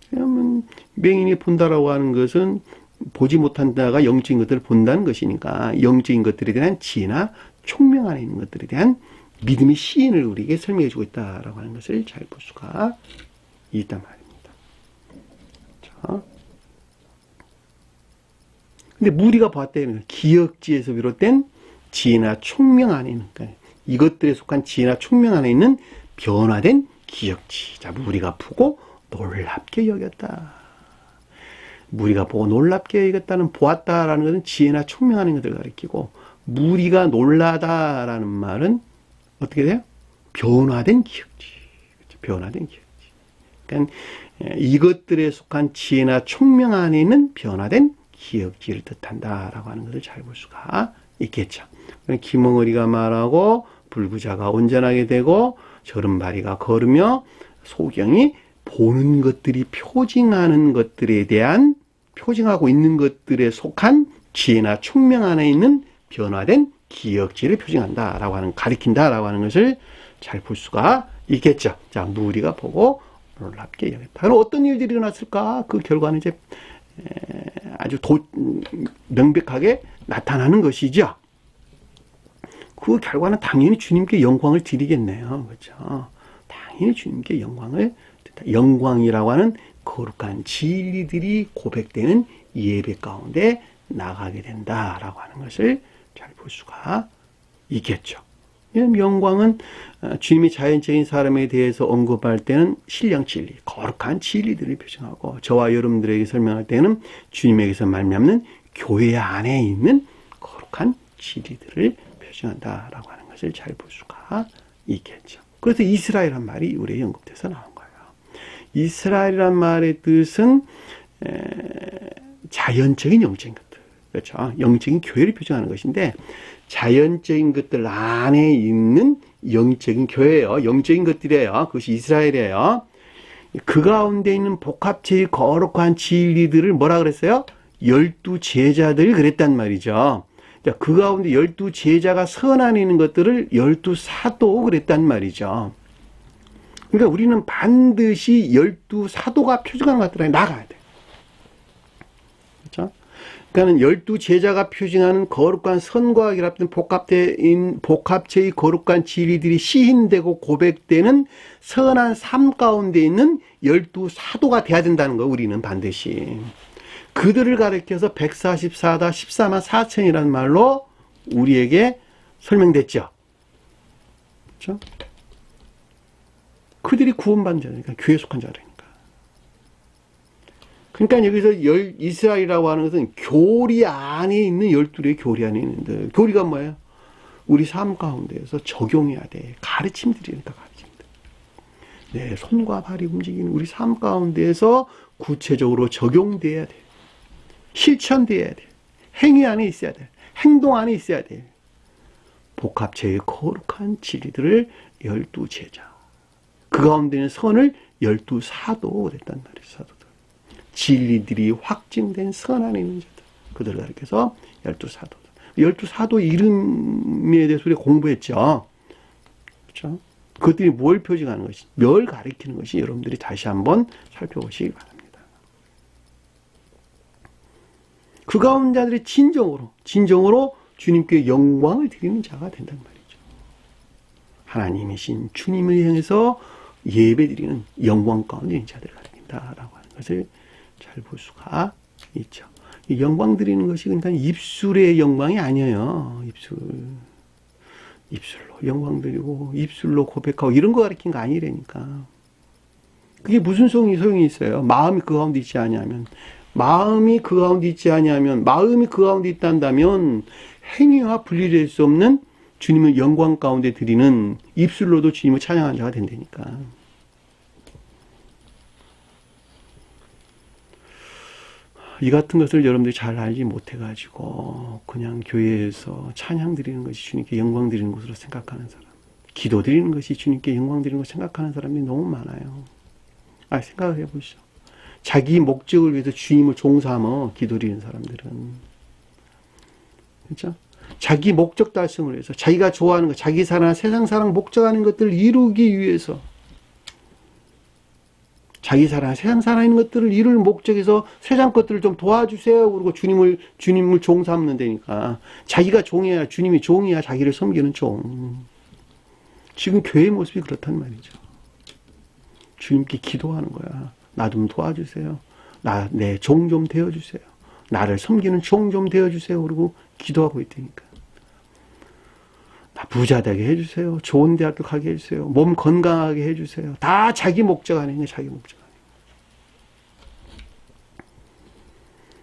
Speaker 1: 그러면 맹인이 본다라고 하는 것은 보지 못한 자가 영적인 것들을 본다는 것이니까 영적인 것들에 대한 지혜나 총명 안에 있는 것들에 대한 믿음의 시인을 우리에게 설명해 주고 있다라고 하는 것을 잘 볼 수가 있단 말입니다. 자. 근데 무리가 보았다는 기억지에서 비롯된 지혜나 총명 안에 있는, 그러니까 이것들에 속한 지혜나 총명 안에 있는 변화된 기억지. 자, 무리가 보고 놀랍게 여겼다. 무리가 보고 놀랍게 여겼다는, 보았다라는 것은 지혜나 총명하는 것을 가리키고, 무리가 놀라다라는 말은 어떻게 돼요? 변화된 기억지. 그렇죠? 변화된 기억지. 그러니까 이것들에 속한 지혜나 총명 안에 있는 변화된 기억지를 뜻한다라고 하는 것을 잘 볼 수가 있겠죠. 기멍어리가 말하고 불구자가 온전하게 되고 저른바리가 걸으며 소경이 보는 것들이 표징하는 것들에 대한, 표징하고 있는 것들에 속한 지혜나 총명 안에 있는 변화된 기억지를 표징한다라고 하는, 가리킨다라고 하는 것을 잘 볼 수가 있겠죠. 자, 무리가 보고 놀랍게 여겼다. 그럼 어떤 일들이 일어났을까? 그 결과는 이제 아주 명백하게 나타나는 것이죠. 그 결과는 당연히 주님께 영광을 드리겠네요. 그렇죠? 당연히 주님께 영광을 드린다. 영광이라고 하는 거룩한 진리들이 고백되는 예배 가운데 나가게 된다라고 하는 것을 잘 볼 수가 있겠죠. 이런 영광은 주님이 자연적인 사람에 대해서 언급할 때는 신령 진리, 거룩한 진리들을 표정하고, 저와 여러분들에게 설명할 때는 주님에게서 말미암는 교회 안에 있는 거룩한 진리들을 표정한다라고 하는 것을 잘 볼 수가 있겠죠. 그래서 이스라엘이란 말이 우리의 언급돼서 나온 거예요. 이스라엘이란 말의 뜻은 자연적인 영적인 것들, 그렇죠? 영적인 교회를 표정하는 것인데, 자연적인 것들 안에 있는 영적인 교회예요. 영적인 것들이에요. 그것이 이스라엘이에요. 그 가운데 있는 복합체의 거룩한 진리들을 뭐라 그랬어요? 12제자들이 그랬단 말이죠. 그 가운데 12제자가 선 안에 있는 것들을 12사도 그랬단 말이죠. 그러니까 우리는 반드시 12사도가 표징하는 것들에 나가야 돼. 그렇죠? 그러니까 12제자가 표징하는 거룩한 선과 결합된 복합체의 거룩한 진리들이 시인되고 고백되는 선한 삶 가운데 있는 12사도가 돼야 된다는 거, 우리는 반드시. 그들을 가리켜서 144다 14만 4천이라는 말로 우리에게 설명됐죠. 그렇죠? 그들이 구원받은 자니까, 교회에 속한 자라니까. 그러니까 여기서 이스라엘이라고 하는 것은 교리 안에 있는 12의 교리 안에 있는데, 교리가 뭐예요? 우리 삶 가운데에서 적용해야 돼. 가르침들이니까 가르침들. 네, 손과 발이 움직이는 우리 삶 가운데에서 구체적으로 적용돼야 돼. 실천돼야 돼. 행위 안에 있어야 돼. 행동 안에 있어야 돼. 복합체의 거룩한 진리들을 12제자. 그 가운데는 선을 12사도 그랬단 말이에요. 사도들. 진리들이 확증된 선 안에 있는 자들. 그들을 가리켜서 12사도들. 12사도 이름에 대해서 우리가 공부했죠. 그렇죠? 그것들이 뭘 표징하는 것이, 뭘 가리키는 것이 여러분들이 다시 한번 살펴보시기 바랍니다. 그 가운데 자들이 진정으로 주님께 영광을 드리는 자가 된단 말이죠. 하나님이신 주님을 향해서 예배드리는 영광 가운데 있는 자들가 된다라고 하는 것을 잘 볼 수가 있죠. 이 영광 드리는 것이 그러니까 입술의 영광이 아니에요. 입술로 영광 드리고 입술로 고백하고 이런 거 가르친 거 아니라니까. 그게 무슨 소용이 있어요? 마음이 그 가운데 있지 아니하면, 마음이 그 가운데 있단다면 행위와 분리될 수 없는 주님을 영광 가운데 드리는 입술로도 주님을 찬양하는 자가 된다니까. 이 같은 것을 여러분들이 잘 알지 못해가지고 그냥 교회에서 찬양 드리는 것이 주님께 영광 드리는 것으로 생각하는 사람, 기도 드리는 것이 주님께 영광 드리는 것으로 생각하는 사람이 너무 많아요. 생각을 해보시죠. 자기 목적을 위해서 주님을 종삼아 기도 드리는 사람들은, 그렇죠? 자기 목적 달성을 위해서, 자기가 좋아하는 것, 자기 사랑, 세상 사랑, 목적하는 것들을 이루기 위해서, 자기 사랑, 세상 사랑인 것들을 이룰 목적에서 세상 것들을 좀 도와주세요. 그리고 주님을 종 삼는 데니까. 자기가 종이야, 주님이 종이야, 자기를 섬기는 종. 지금 교회의 모습이 그렇단 말이죠. 주님께 기도하는 거야. 나 좀 도와주세요. 내 종 좀 되어주세요. 나를 섬기는 종 좀 되어주세요. 그리고 기도하고 있다니까. 나 부자 되게 해주세요. 좋은 대학교 가게 해주세요. 몸 건강하게 해주세요. 다 자기 목적 안에 자기 목적 안에.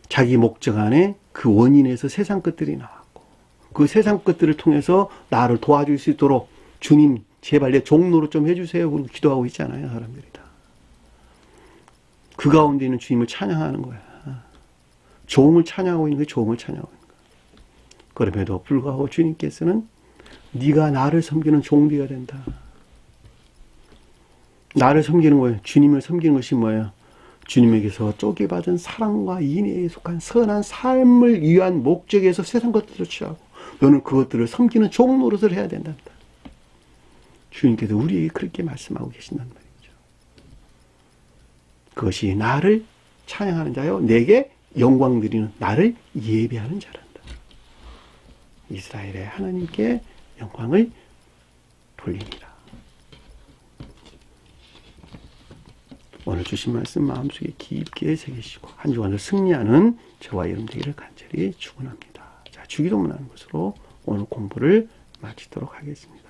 Speaker 1: 자기 목적 안에 그 원인에서 세상 것들이 나왔고, 그 세상 것들을 통해서 나를 도와줄 수 있도록 주님 제발 내 종로로 좀 해주세요. 그리고 기도하고 있잖아요. 사람들이 다. 그 가운데 있는 주님을 찬양하는 거야. 종을 찬양하고 있는 거야. 종을 찬양하고 있는 거야. 그럼에도 불구하고 주님께서는 네가 나를 섬기는 종되어야 된다. 나를 섬기는 거예요. 주님을 섬기는 것이 뭐예요? 주님에게서 쪼개받은 사랑과 인애에 속한 선한 삶을 위한 목적에서 세상 것들을 취하고 너는 그것들을 섬기는 종 노릇을 해야 된단다. 주님께서 우리에게 그렇게 말씀하고 계신단 말이죠. 그것이 나를 찬양하는 자요, 내게 영광 드리는, 나를 예배하는 자란다. 이스라엘의 하나님께 영광을 돌립니다. 오늘 주신 말씀 마음속에 깊게 새기시고 한 주간을 승리하는 저와 여러분 되기를 간절히 축원합니다. 자, 주기도문하는 것으로 오늘 공부를 마치도록 하겠습니다.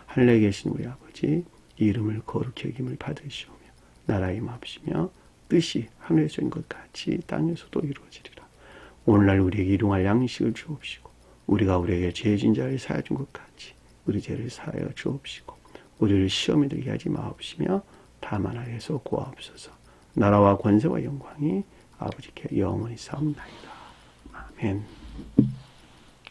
Speaker 1: 하늘에 계신 우리 아버지, 이름을 거룩히 여김을 받으시오며 나라의 임하옵시며 뜻이 하늘에서 인 것 같이 땅에서도 이루어지리라. 오늘날 우리에게 일용할 양식을 주옵시고 우리가 우리에게 죄진 자를 사하여 준 것 같이 우리 죄를 사하여 주옵시고 우리를 시험에 들게 하지 마옵시며 다만 악에서 구하옵소서. 나라와 권세와 영광이 아버지께 영원히 사옵나이다. 아멘.